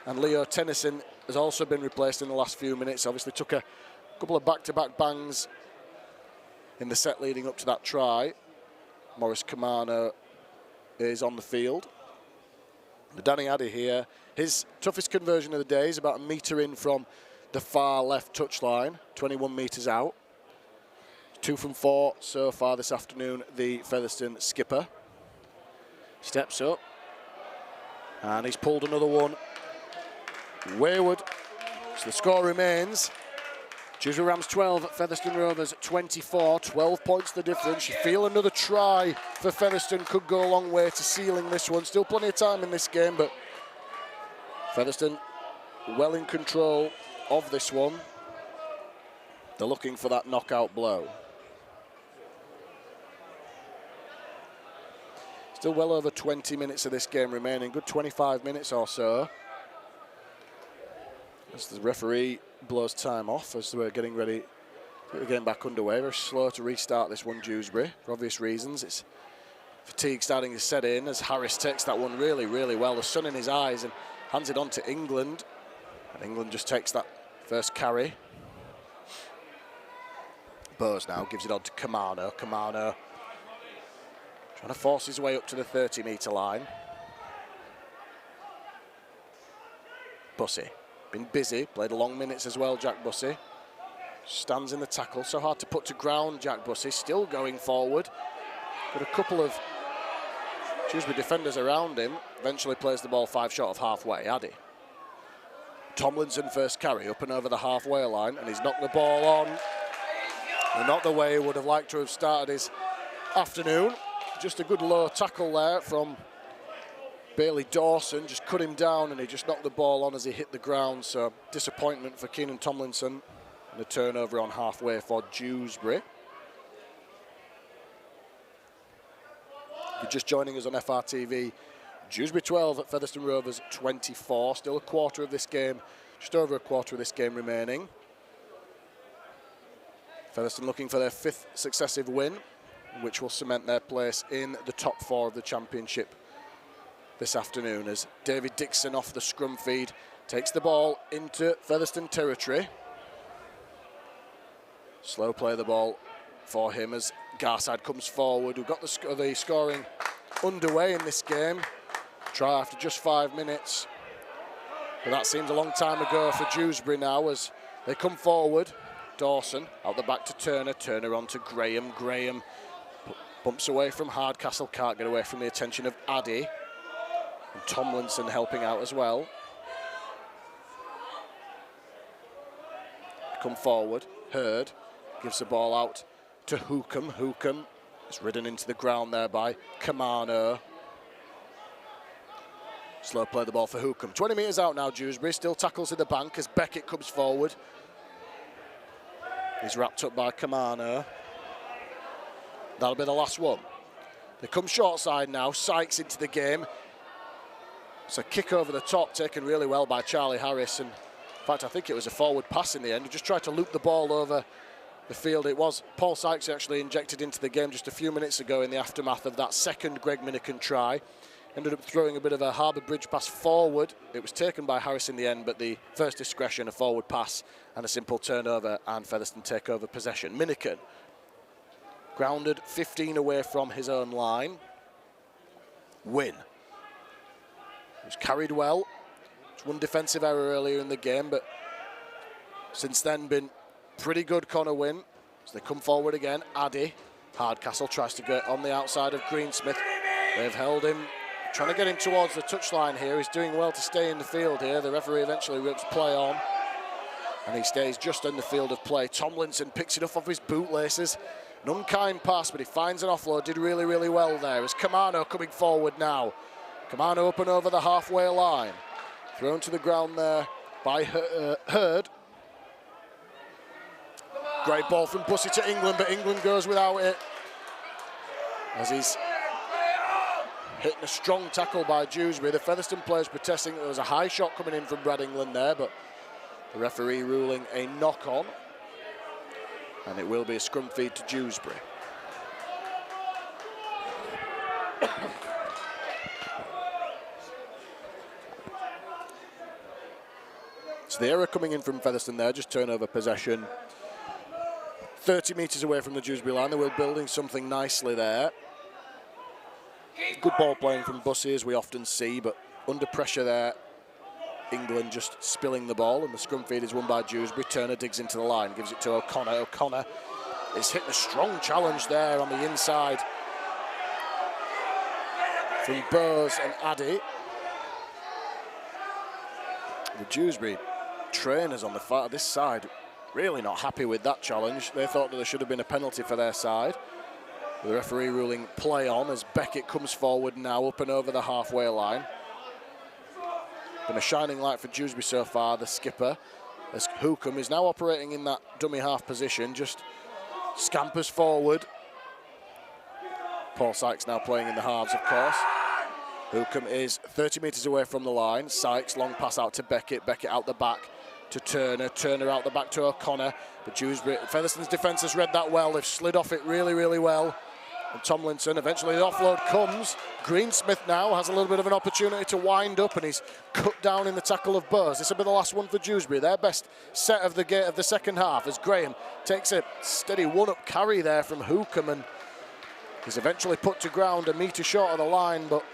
S1: And Leo Tennyson has also been replaced in the last few minutes. Obviously took a couple of back-to-back bangs in the set leading up to that try. Morris Kamano is on the field. Danny Addy here. His toughest conversion of the day is about a metre in from the far left touchline, 21 metres out. 2 from 4 so far this afternoon, the Featherstone skipper. Steps up, and he's pulled another one wayward. So the score remains Dewsbury Rams 12, Featherstone Rovers 24, 12 points the difference. You feel another try for Featherstone could go a long way to sealing this one. Still plenty of time in this game, but Featherstone well in control of this one. They're looking for that knockout blow. Still well over 20 minutes of this game remaining, good 25 minutes or so. As the referee blows time off as we're getting ready to get the game back underway. Very slow to restart this one, Dewsbury, for obvious reasons. It's fatigue starting to set in as Harris takes that one really, really well. The sun in his eyes and hands it on to England. And England just takes that first carry. Bowes now gives it on to Kamano. Kamano trying to force his way up to the 30-metre line. Bussey, been busy, played long minutes as well, Jack Bussey. Stands in the tackle, so hard to put to ground, Jack Bussey, still going forward. Got a couple of Dewsbury defenders around him, eventually plays the ball 5 short of halfway, Addy. Tomlinson first carry, up and over the halfway line, and he's knocked the ball on. And not the way he would have liked to have started his afternoon. Just a good low tackle there from Bailey Dawson, just cut him down and he just knocked the ball on as he hit the ground. So disappointment for Keenan Tomlinson and a turnover on halfway for Dewsbury. If you're just joining us on FRTV, Dewsbury 12 at Featherstone Rovers 24. Still a quarter of this game, just over a quarter of this game remaining. Featherstone looking for their 5th successive win, which will cement their place in the top 4 of the championship this afternoon, as David Dixon off the scrum feed takes the ball into Featherstone territory. Slow play the ball for him as Garside comes forward. We've got the scoring underway in this game. Try after just 5 minutes. But that seems a long time ago for Dewsbury now as they come forward. Dawson out the back to Turner. Turner on to Graham. Graham bumps away from Hardcastle. Can't get away from the attention of Addy. And Tomlinson helping out as well. Come forward. Hurd gives the ball out to Hookham. Hookham is ridden into the ground there by Kamano. Slow play the ball for Hookham. 20 metres out now, Dewsbury. Still tackles in the bank as Beckett comes forward. He's wrapped up by Kamano. That'll be the last one. They come short side now. Sykes into the game. It's a kick over the top taken really well by Charlie Harris. And in fact, I think it was a forward pass in the end. He just tried to loop the ball over the field. It was Paul Sykes actually injected into the game just a few minutes ago in the aftermath of that second Greg Minican try. Ended up throwing a bit of a Harbour Bridge pass forward. It was taken by Harris in the end, but the first discretion, a forward pass and a simple turnover, and Featherstone take over possession. Minican grounded 15 away from his own line. Win. He was carried well. It's one defensive error earlier in the game, but since then been pretty good. Connor Wynn. So they come forward again. Addy. Hardcastle tries to get on the outside of Greensmith. They've held him, trying to get him towards the touchline here. He's doing well to stay in the field here. The referee eventually rips play on, and he stays just in the field of play. Tomlinson picks it up off his bootlaces. An unkind pass, but he finds an offload. Did really, really well there. As Kamano coming forward now. Kamano up and over the halfway line. Thrown to the ground there by Hurd. Great ball from Bussey to England, but England goes without it, as he's hitting a strong tackle by Dewsbury. The Featherstone players protesting that there was a high shot coming in from Brad England there, but the referee ruling a knock-on, and it will be a scrum feed to Dewsbury. So the error coming in from Featherstone there, just turnover possession. 30 metres away from the Dewsbury line. They were building something nicely there. Good ball playing from Bussey, as we often see, but under pressure there, England just spilling the ball, and the scrum feed is won by Dewsbury. Turner digs into the line, gives it to O'Connor. O'Connor is hitting a strong challenge there on the inside from Bowes and Addy. The Dewsbury trainers on this side really not happy with that challenge. They thought that there should have been a penalty for their side. The referee ruling play on as Beckett comes forward now up and over the halfway line. Been a shining light for Dewsbury so far, the skipper, as Hookham is now operating in that dummy half position, just scampers forward. Paul Sykes now playing in the halves, of course. Hookham is 30 metres away from the line. Sykes, long pass out to Beckett. Beckett out the back to Turner. Turner out the back to O'Connor. But Dewsbury, Featherstone's defence has read that well. They've slid off it really, really well. And Tomlinson, eventually the offload comes. Greensmith now has a little bit of an opportunity to wind up, and he's cut down in the tackle of Bowes. This will be the last one for Dewsbury. Their best set of the second half, as Graham takes a steady one-up carry there from Hookham, and he's eventually put to ground a metre short of the line, but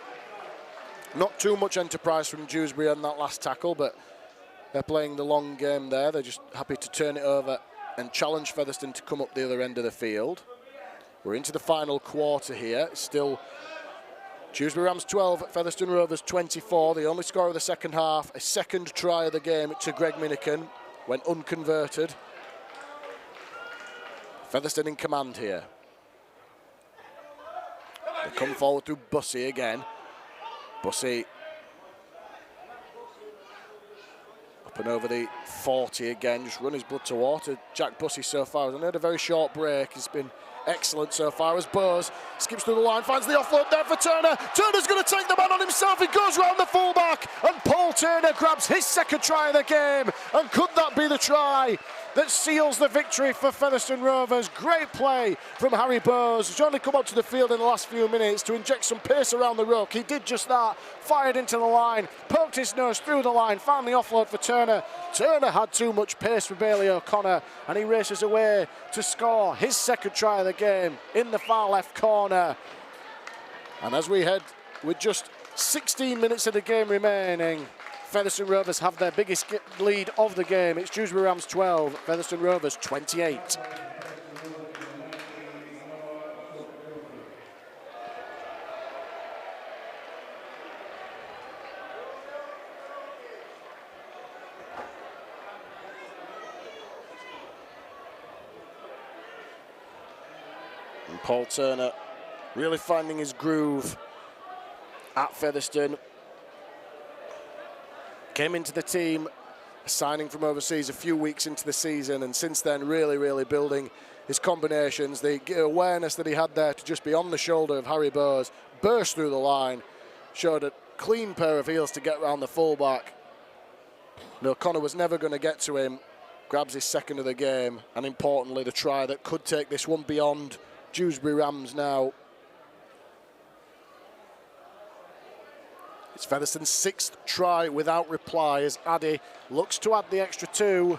S1: not too much enterprise from Dewsbury on that last tackle, but they're playing the long game there. They're just happy to turn it over and challenge Featherstone to come up the other end of the field. We're into the final quarter here. Still Dewsbury Rams 12, Featherstone Rovers 24. The only score of the second half, a second try of the game to Greg Minican, went unconverted. Featherstone in command here. They come forward through Bussey again. Bussey up and over the 40 again, just run his blood to water. Jack Bussey so far has had a very short break. He's been excellent so far as Bowes skips through the line, finds the offload there for Turner. Turner's going to take the man on himself. He goes round the fullback, and Paul Turner grabs his second try of the game. And could that be the try that seals the victory for Featherstone Rovers. Great play from Harry Bowes. He's only come onto the field in the last few minutes to inject some pace around the ruck. He did just that, fired into the line, poked his nose through the line, found the offload for Turner. Turner had too much pace for Bailey O'Connor, and he races away to score his second try of the game in the far left corner. And as we head with just 16 minutes of the game remaining, Featherstone Rovers have their biggest lead of the game. It's Dewsbury Rams 12, Featherstone Rovers 28. And Paul Turner really finding his groove at Featherstone. Came into the team, signing from overseas a few weeks into the season, and since then really building his combinations. The awareness that he had there to just be on the shoulder of Harry Bowes, burst through the line, showed a clean pair of heels to get round the fullback. And O'Connor was never going to get to him, grabs his second of the game, and importantly the try that could take this one beyond Dewsbury Rams now. It's Featherstone's sixth try without reply as Addy looks to add the extra two.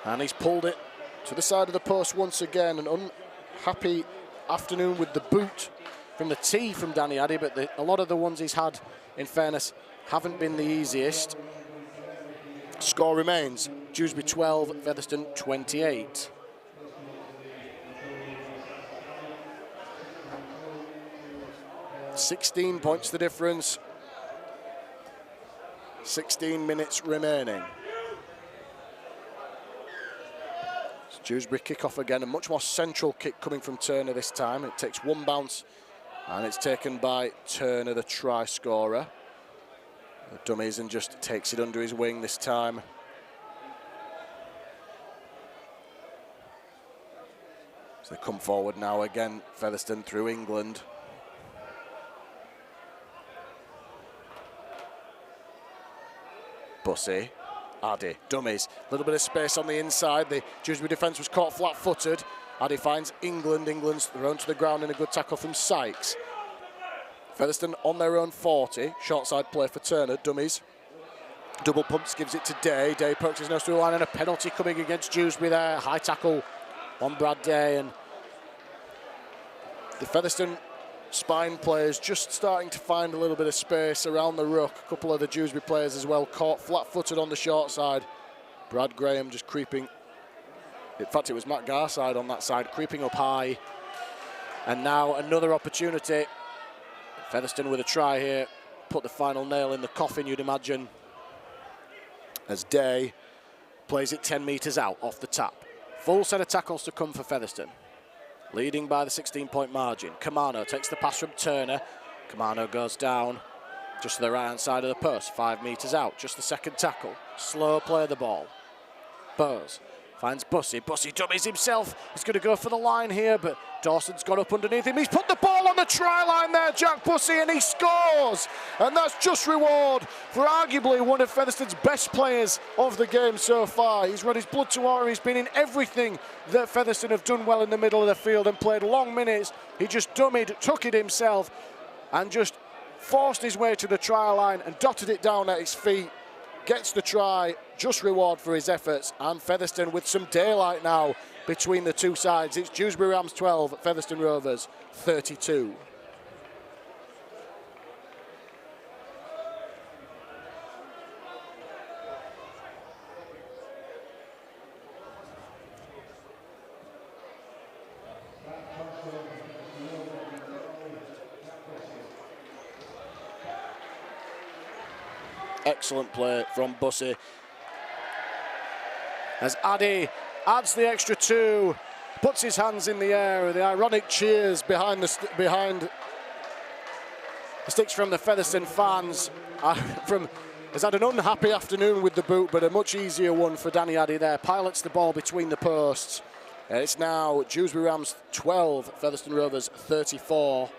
S1: And he's pulled it to the side of the post once again. An unhappy afternoon with the boot from the tee from Danny Addy, but a lot of the ones he's had, in fairness, haven't been the easiest. Score remains Dewsbury 12, Featherstone 28. $16 points the difference. 16 minutes remaining. It's Dewsbury kick off again, a much more central kick coming from Turner this time. It takes one bounce and it's taken by Turner, the try scorer. The dummies and just takes it under his wing this time. So they come forward now again, Featherstone through England. Bussey, Addy, dummies, a little bit of space on the inside. The Dewsbury defence was caught flat-footed. Addy finds England. England's thrown to the ground in a good tackle from Sykes. Featherstone on their own 40. Short side play for Turner, dummies. Double pumps, gives it to Day. Day pokes his nose through the line and a penalty coming against Dewsbury there. High tackle on Brad Day, and the Featherstone spine players just starting to find a little bit of space around the ruck. A couple of the Dewsbury players as well caught flat-footed on the short side. Brad Graham just creeping. In fact, it was Matt Garside on that side, creeping up high. And now another opportunity. Featherstone with a try here. Put the final nail in the coffin, you'd imagine. As Day plays it 10 metres out off the tap. Full set of tackles to come for Featherstone. Leading by the 16-point margin. Kamano takes the pass from Turner. Kamano goes down just to the right-hand side of the post, 5 metres out. Just the second tackle. Slow play of the ball. Bowes finds Bussey. Bussey dummies himself. He's going to go for the line here, but Dawson's got up underneath him. He's put the ball on the try line there, Jack Bussey, and he scores. And that's just reward for arguably one of Featherstone's best players of the game so far. He's run his blood to water. He's been in everything that Featherstone have done well in the middle of the field and played long minutes. He just dummied, took it himself, and just forced his way to the try line and dotted it down at his feet. Gets the try, just reward for his efforts, and Featherstone with some daylight now between the two sides. It's Dewsbury Rams 12, Featherstone Rovers 32. Excellent play from Bussey. As Addy adds the extra two, puts his hands in the air, the ironic cheers behind the sticks from the Featherstone fans. Has had an unhappy afternoon with the boot, but a much easier one for Danny Addy there. Pilots the ball between the posts. It's now Dewsbury Rams 12, Featherstone Rovers 34.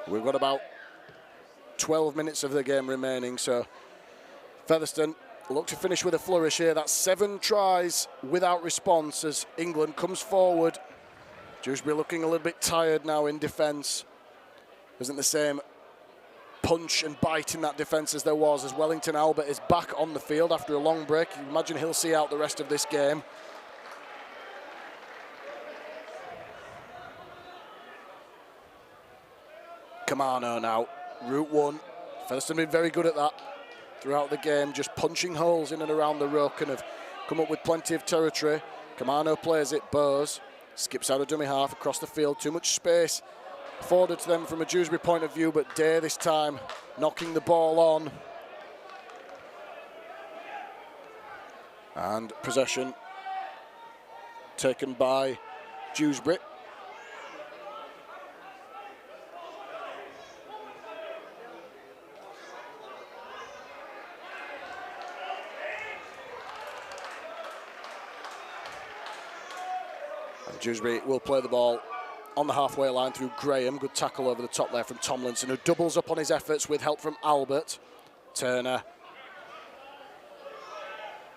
S1: We've got about 12 minutes of the game remaining, so Featherstone look to finish with a flourish here. That's 7 tries without response as England comes forward. Dewsbury looking a little bit tired now in defence. Isn't the same punch and bite in that defence as there was, as Wellington Albert is back on the field after a long break. You imagine he'll see out the rest of this game. Kamano now, route 1. Featherstone been very good at that throughout the game, just punching holes in and around the ruck and have come up with plenty of territory. Kamano plays it, Bowes skips out of dummy half across the field. Too much space afforded to them from a Dewsbury point of view, but Day this time knocking the ball on. And possession taken by Dewsbury. And Dewsbury will play the ball on the halfway line through Graham. Good tackle over the top there from Tomlinson, who doubles up on his efforts with help from Albert. Turner.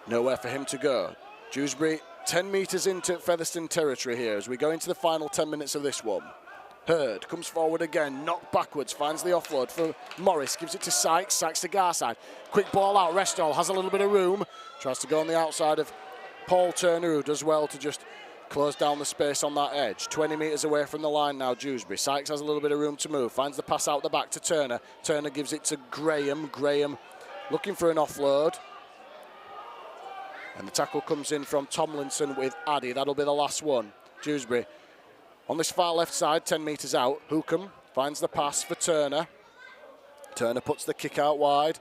S1: Nowhere for him to go. Dewsbury 10 metres into Featherstone territory here as we go into the final 10 minutes of this one. Hurd comes forward again, knocked backwards, finds the offload for Morris, gives it to Sykes, Sykes to Garside. Quick ball out, Restall has a little bit of room, tries to go on the outside of Paul Turner, who does well to just close down the space on that edge. 20 metres away from the line now, Dewsbury. Sykes has a little bit of room to move, finds the pass out the back to Turner. Turner gives it to Graham. Graham looking for an offload. And the tackle comes in from Tomlinson with Addy. That'll be the last one. Dewsbury on this far left side, 10 metres out. Hookham finds the pass for Turner. Turner puts the kick out wide.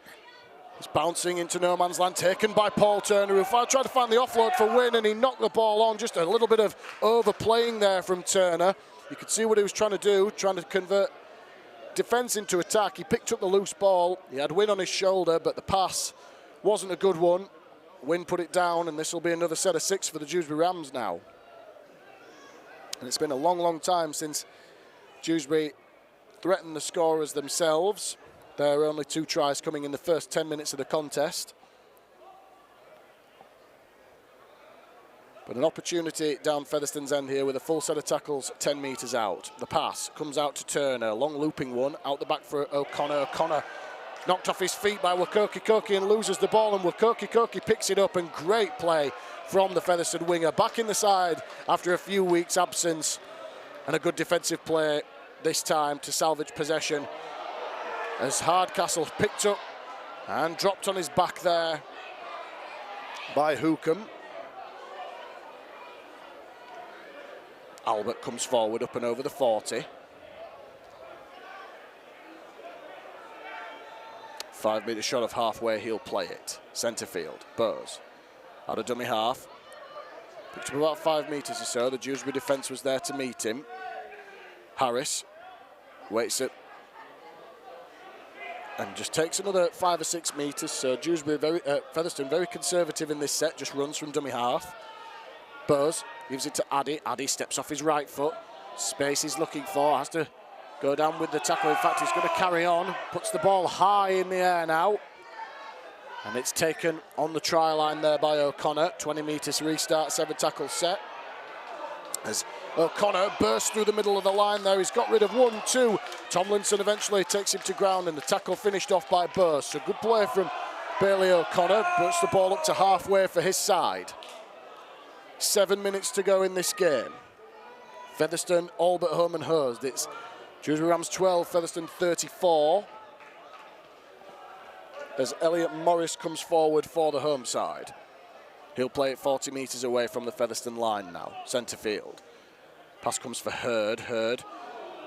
S1: It's bouncing into no man's land, taken by Paul Turner, who tried to find the offload for Wynne, and he knocked the ball on. Just a little bit of overplaying there from Turner. You could see what he was trying to do, trying to convert defence into attack. He picked up the loose ball. He had Wynne on his shoulder, but the pass wasn't a good one. Wynne put it down, and this will be another set of 6 for the Dewsbury Rams now. And it's been a long, long time since Dewsbury threatened the scorers themselves. There are only 2 tries coming in the first 10 minutes of the contest. But an opportunity down Featherstone's end here with a full set of tackles 10 metres out. The pass comes out to Turner, long looping one, out the back for O'Connor. O'Connor knocked off his feet by Wakoki and loses the ball, and Wakoki picks it up, and great play from the Featherstone winger. Back in the side after a few weeks' absence, and a good defensive play this time to salvage possession as Hardcastle picked up and dropped on his back there by Hookham. Albert comes forward up and over the 40. 5-metre shot of halfway, he'll play it. Centre field, Bowes. Out of dummy half. Picked up about 5 metres or so. The Dewsbury defence was there to meet him. Harris waits it and just takes another 5 or 6 metres. So Dewsbury, Featherstone very conservative in this set, just runs from dummy half. Bowes gives it to Addy. Addy steps off his right foot. Space he's looking for, has to go down with the tackle. In fact, he's going to carry on. Puts the ball high in the air now. And it's taken on the try line there by O'Connor. 20 metres restart, 7 tackle set. As O'Connor bursts through the middle of the line there. He's got rid of 1, 2. Tomlinson eventually takes him to ground, and the tackle finished off by Bowes. So good play from Bailey O'Connor. Puts the ball up to halfway for his side. 7 minutes to go in this game. Featherstone, Albert home and hosed. It's Dewsbury Rams 12, Featherstone 34. As Elliot Morris comes forward for the home side. He'll play it 40 metres away from the Featherstone line now, centre field. Pass comes for Hurd. Hurd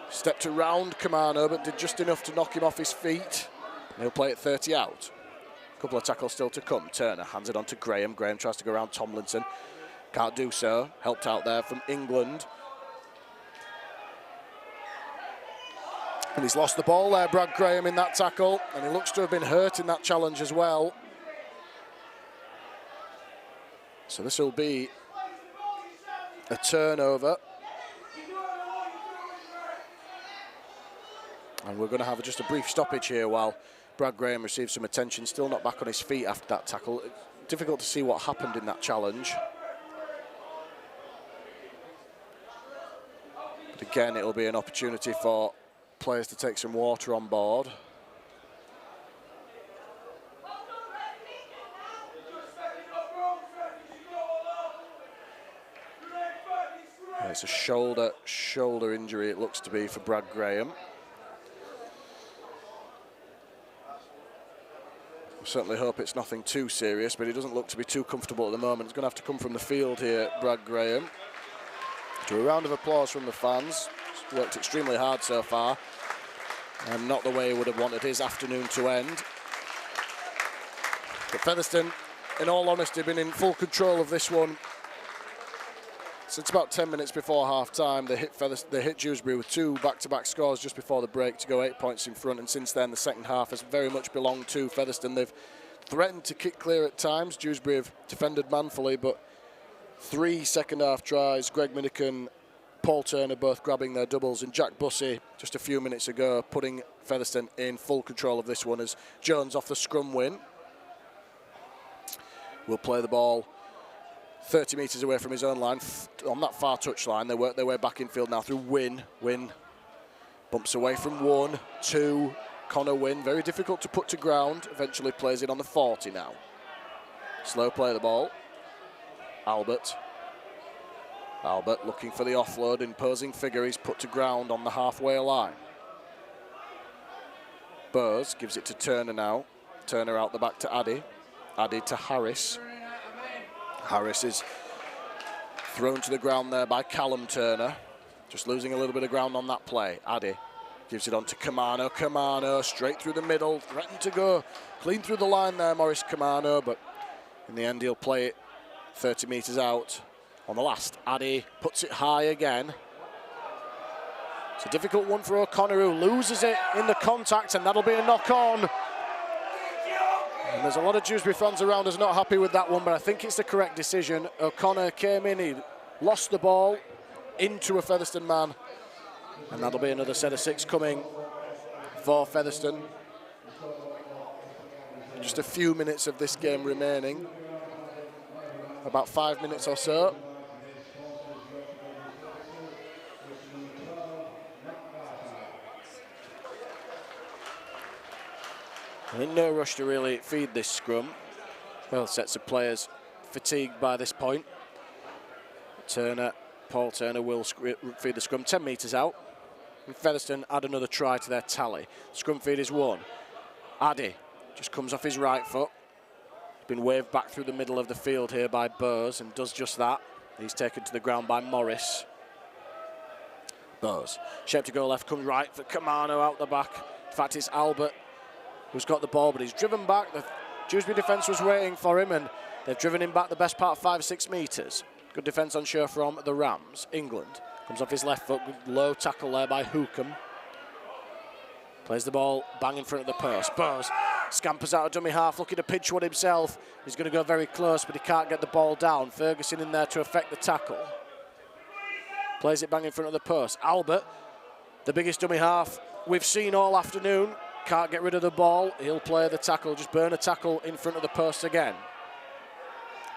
S1: stepped around Kamano, but did just enough to knock him off his feet. He'll play it 30 out. A couple of tackles still to come. Turner hands it on to Graham. Graham tries to go around Tomlinson. Can't do so. Helped out there from England. And he's lost the ball there, Brad Graham, in that tackle. And he looks to have been hurt in that challenge as well. So this will be a turnover. And we're going to have just a brief stoppage here while Brad Graham receives some attention. Still not back on his feet after that tackle. Difficult to see what happened in that challenge. But again, it'll be an opportunity for players to take some water on board. It's a shoulder injury, it looks to be, for Brad Graham. We certainly hope it's nothing too serious, but he doesn't look to be too comfortable at the moment. It's going to have to come from the field here, Brad Graham. To a round of applause from the fans. He's worked extremely hard so far, and not the way he would have wanted his afternoon to end. But Featherstone, in all honesty, been in full control of this one since about 10 minutes before half-time. They hit Dewsbury with 2 back-to-back scores just before the break to go 8 points in front, and since then the second half has very much belonged to Featherstone. They've threatened to kick clear at times. Dewsbury have defended manfully, but 3 second-half tries, Greg Minican, Paul Turner both grabbing their doubles, and Jack Bussey just a few minutes ago putting Featherstone in full control of this one as Jones off the scrum win will play the ball 30 metres away from his own line, on that far touch line. They work their way back in field now through Wynn. Wynn bumps away from 1, 2, Connor Wynn, very difficult to put to ground, eventually plays it on the 40 now. Slow play the ball. Albert looking for the offload, imposing figure, he's put to ground on the halfway line. Bowes gives it to Turner now. Turner out the back to Addy. Addy to Harris. Harris is thrown to the ground there by Callum Turner. Just losing a little bit of ground on that play. Addy gives it on to Kamano. Kamano straight through the middle. Threatened to go clean through the line there, Maurice Kamano. But in the end, he'll play it 30 metres out on the last. Addy puts it high again. It's a difficult one for O'Connor, who loses it in the contact, and that'll be a knock-on. And there's a lot of Dewsbury fans around us not happy with that one, but I think it's the correct decision. O'Connor came in, he lost the ball into a Featherstone man, and that'll be another set of 6 coming for Featherstone. Just a few minutes of this game remaining, about 5 minutes or so. In no rush to really feed this scrum. Both sets of players fatigued by this point. Paul Turner will feed the scrum 10 metres out. And Featherstone add another try to their tally. Scrum feed is 1. Addy just comes off his right foot. He's been waved back through the middle of the field here by Bowes and does just that. He's taken to the ground by Morris. Bowes, shape to go left, comes right for Kamano out the back. In fact, it's Albert who's got the ball, but he's driven back. The Dewsbury defence was waiting for him, and they've driven him back the best part of 5 or 6 metres. Good defence on show from the Rams. England comes off his left foot, low tackle there by Hookham. Plays the ball bang in front of the post. Bowes scampers out a dummy half, looking to pinch one himself. He's going to go very close, but he can't get the ball down. Ferguson in there to effect the tackle. Plays it bang in front of the post. Albert, the biggest dummy half we've seen all afternoon, can't get rid of the ball. He'll play the tackle, just burn a tackle in front of the post again.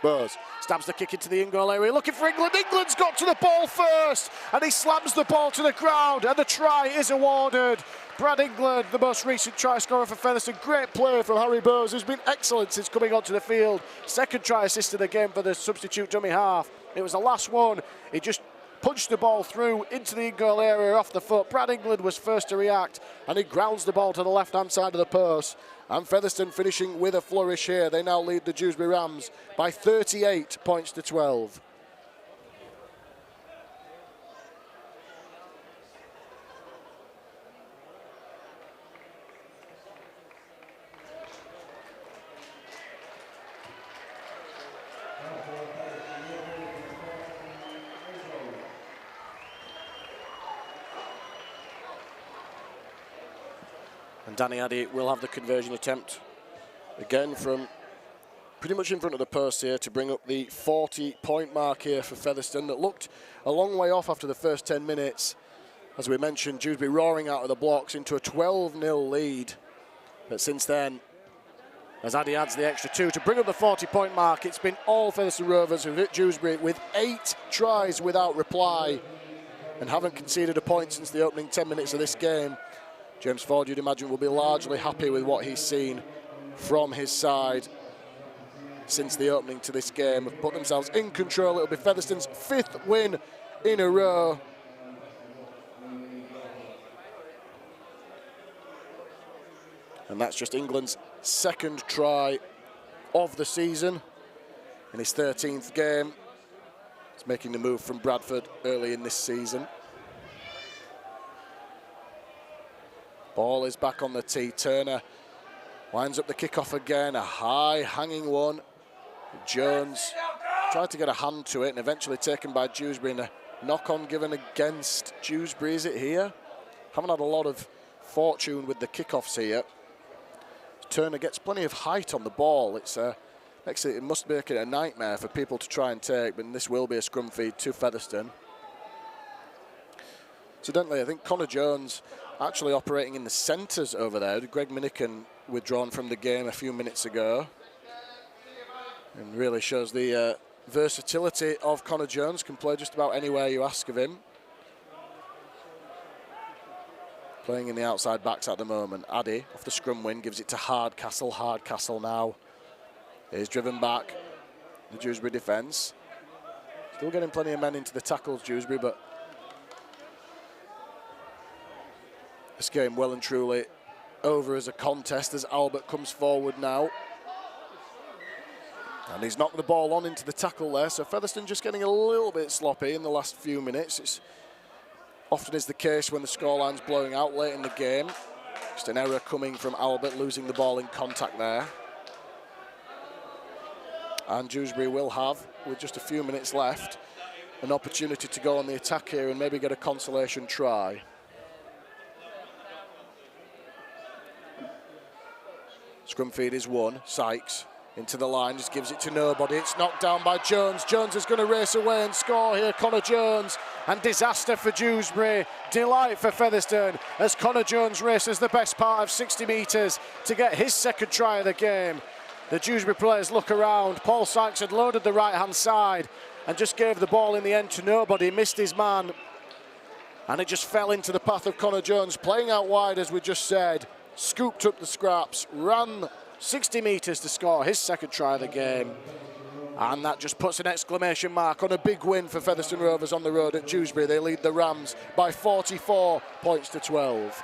S1: Bowes stabs the kick into the in-goal area, looking for England. England's got to the ball first, and he slams the ball to the ground, and the try is awarded. Brad England, the most recent try scorer for Featherstone. Great play from Harry Bowes, who's been excellent since coming onto the field. Second try assist of the game for the substitute dummy half. It was the last one. He just punched the ball through into the in-goal area off the foot. Brad England was first to react, and he grounds the ball to the left-hand side of the post. And Featherstone finishing with a flourish here. They now lead the Dewsbury Rams by 38 points to 12. And Danny Addy will have the conversion attempt again from pretty much in front of the post here to bring up the 40-point mark here for Featherstone. That looked a long way off after the first 10 minutes. As we mentioned, Dewsbury roaring out of the blocks into a 12-0 lead. But since then, as Addy adds the extra 2 to bring up the 40-point mark, it's been all Featherstone Rovers who've hit Dewsbury with 8 tries without reply and haven't conceded a point since the opening 10 minutes of this game. James Ford, you'd imagine, will be largely happy with what he's seen from his side since the opening to this game. Have put themselves in control. It'll be Featherstone's 5th win in a row. And that's just England's 2nd try of the season in his 13th game. He's making the move from Bradford early in this season. Ball is back on the tee. Turner winds up the kickoff again. A high hanging one. Jones tried to get a hand to it and eventually taken by Dewsbury, and a knock-on given against Dewsbury. Is it here? Haven't had a lot of fortune with the kickoffs here. Turner gets plenty of height on the ball. It must make it a nightmare for people to try and take, but this will be a scrum feed to Featherstone. Incidentally, I think Connor Jones actually operating in the centres over there. Greg Minican withdrawn from the game a few minutes ago. And really shows the versatility of Connor Jones. Can play just about anywhere you ask of him. Playing in the outside backs at the moment. Addy off the scrum win gives it to Hardcastle. Hardcastle now is driven back. The Dewsbury defence. Still getting plenty of men into the tackles, Dewsbury, but this game well and truly over as a contest as Albert comes forward now. And he's knocked the ball on into the tackle there, so Featherstone just getting a little bit sloppy in the last few minutes. It's often is the case when the scoreline's blowing out late in the game. Just an error coming from Albert, losing the ball in contact there. And Dewsbury will have, with just a few minutes left, an opportunity to go on the attack here and maybe get a consolation try. Scrum feed is won. Sykes into the line, just gives it to nobody. It's knocked down by Jones. Jones is going to race away and score here. Connor Jones, and disaster for Dewsbury. Delight for Featherstone as Connor Jones races the best part of 60 metres to get his 2nd try of the game. The Dewsbury players look around. Paul Sykes had loaded the right-hand side and just gave the ball in the end to nobody. Missed his man, and it just fell into the path of Connor Jones, playing out wide as we just said. Scooped up the scraps, ran 60 metres to score his 2nd try of the game. And that just puts an exclamation mark on a big win for Featherstone Rovers on the road at Dewsbury. They lead the Rams by 44 points to 12.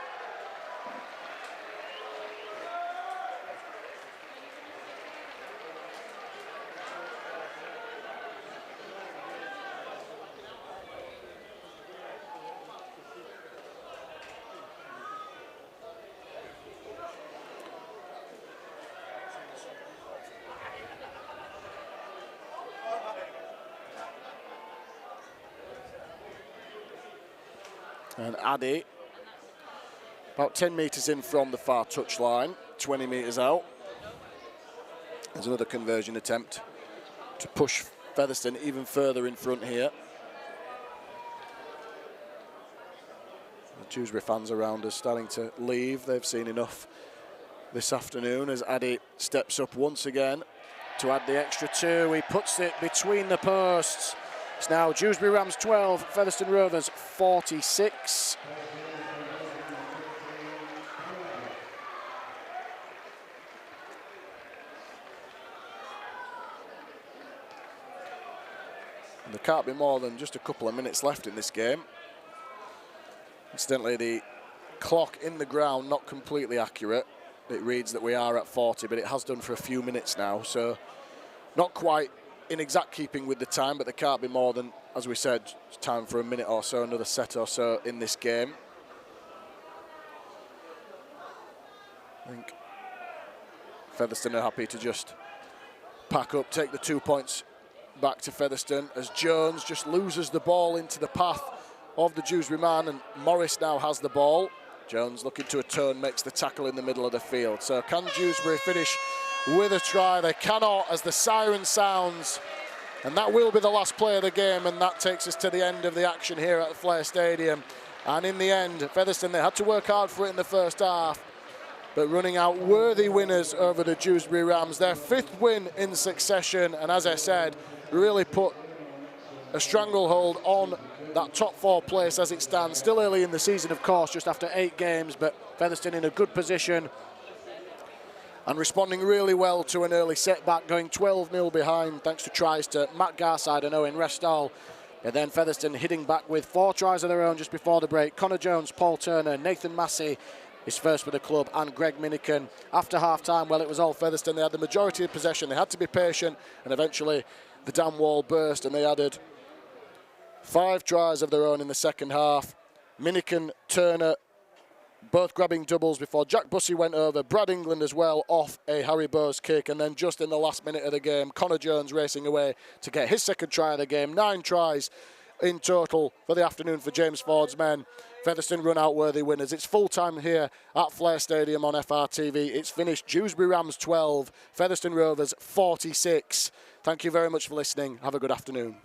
S1: And Addy, about 10 metres in from the far touchline, 20 metres out. There's another conversion attempt to push Featherstone even further in front here. The Dewsbury fans around us starting to leave. They've seen enough this afternoon as Addy steps up once again to add the extra 2. He puts it between the posts. It's now Dewsbury Rams 12, Featherstone Rovers 46. And there can't be more than just a couple of minutes left in this game. Incidentally, the clock in the ground not completely accurate. It reads that we are at 40, but it has done for a few minutes now, so not quite in exact keeping with the time, but there can't be more than, as we said, time for a minute or so, another set or so in this game. I think Featherstone are happy to just pack up, take the 2 points back to Featherstone as Jones just loses the ball into the path of the Dewsbury man, and Morris now has the ball. Jones looking to a turn, makes the tackle in the middle of the field. So can Dewsbury finish with a try? They cannot, as the siren sounds, and that will be the last play of the game, and that takes us to the end of the action here at the Flair Stadium. And in the end, Featherstone, they had to work hard for it in the first half, but running out worthy winners over the Dewsbury Rams. Their 5th win in succession, and as I said, really put a stranglehold on that top 4 place as it stands. Still early in the season, of course, just after 8 games, but Featherstone in a good position and responding really well to an early setback, going 12-0 behind thanks to tries to Matt Garside and Owen Restall. And then Featherstone hitting back with 4 tries of their own just before the break. Connor Jones, Paul Turner, Nathan Massey, his first for the club, and Greg Miniken. After half-time, well, it was all Featherstone. They had the majority of possession. They had to be patient, and eventually the dam wall burst, and they added 5 tries of their own in the second half. Miniken, Turner, both grabbing doubles before Jack Bussey went over. Brad England as well off a Harry Bowes kick. And then just in the last minute of the game, Connor Jones racing away to get his second try of the game. 9 tries in total for the afternoon for James Ford's men. Featherstone run out worthy winners. It's full time here at Flair Stadium on FRTV. It's finished Dewsbury Rams 12, Featherstone Rovers 46. Thank you very much for listening. Have a good afternoon.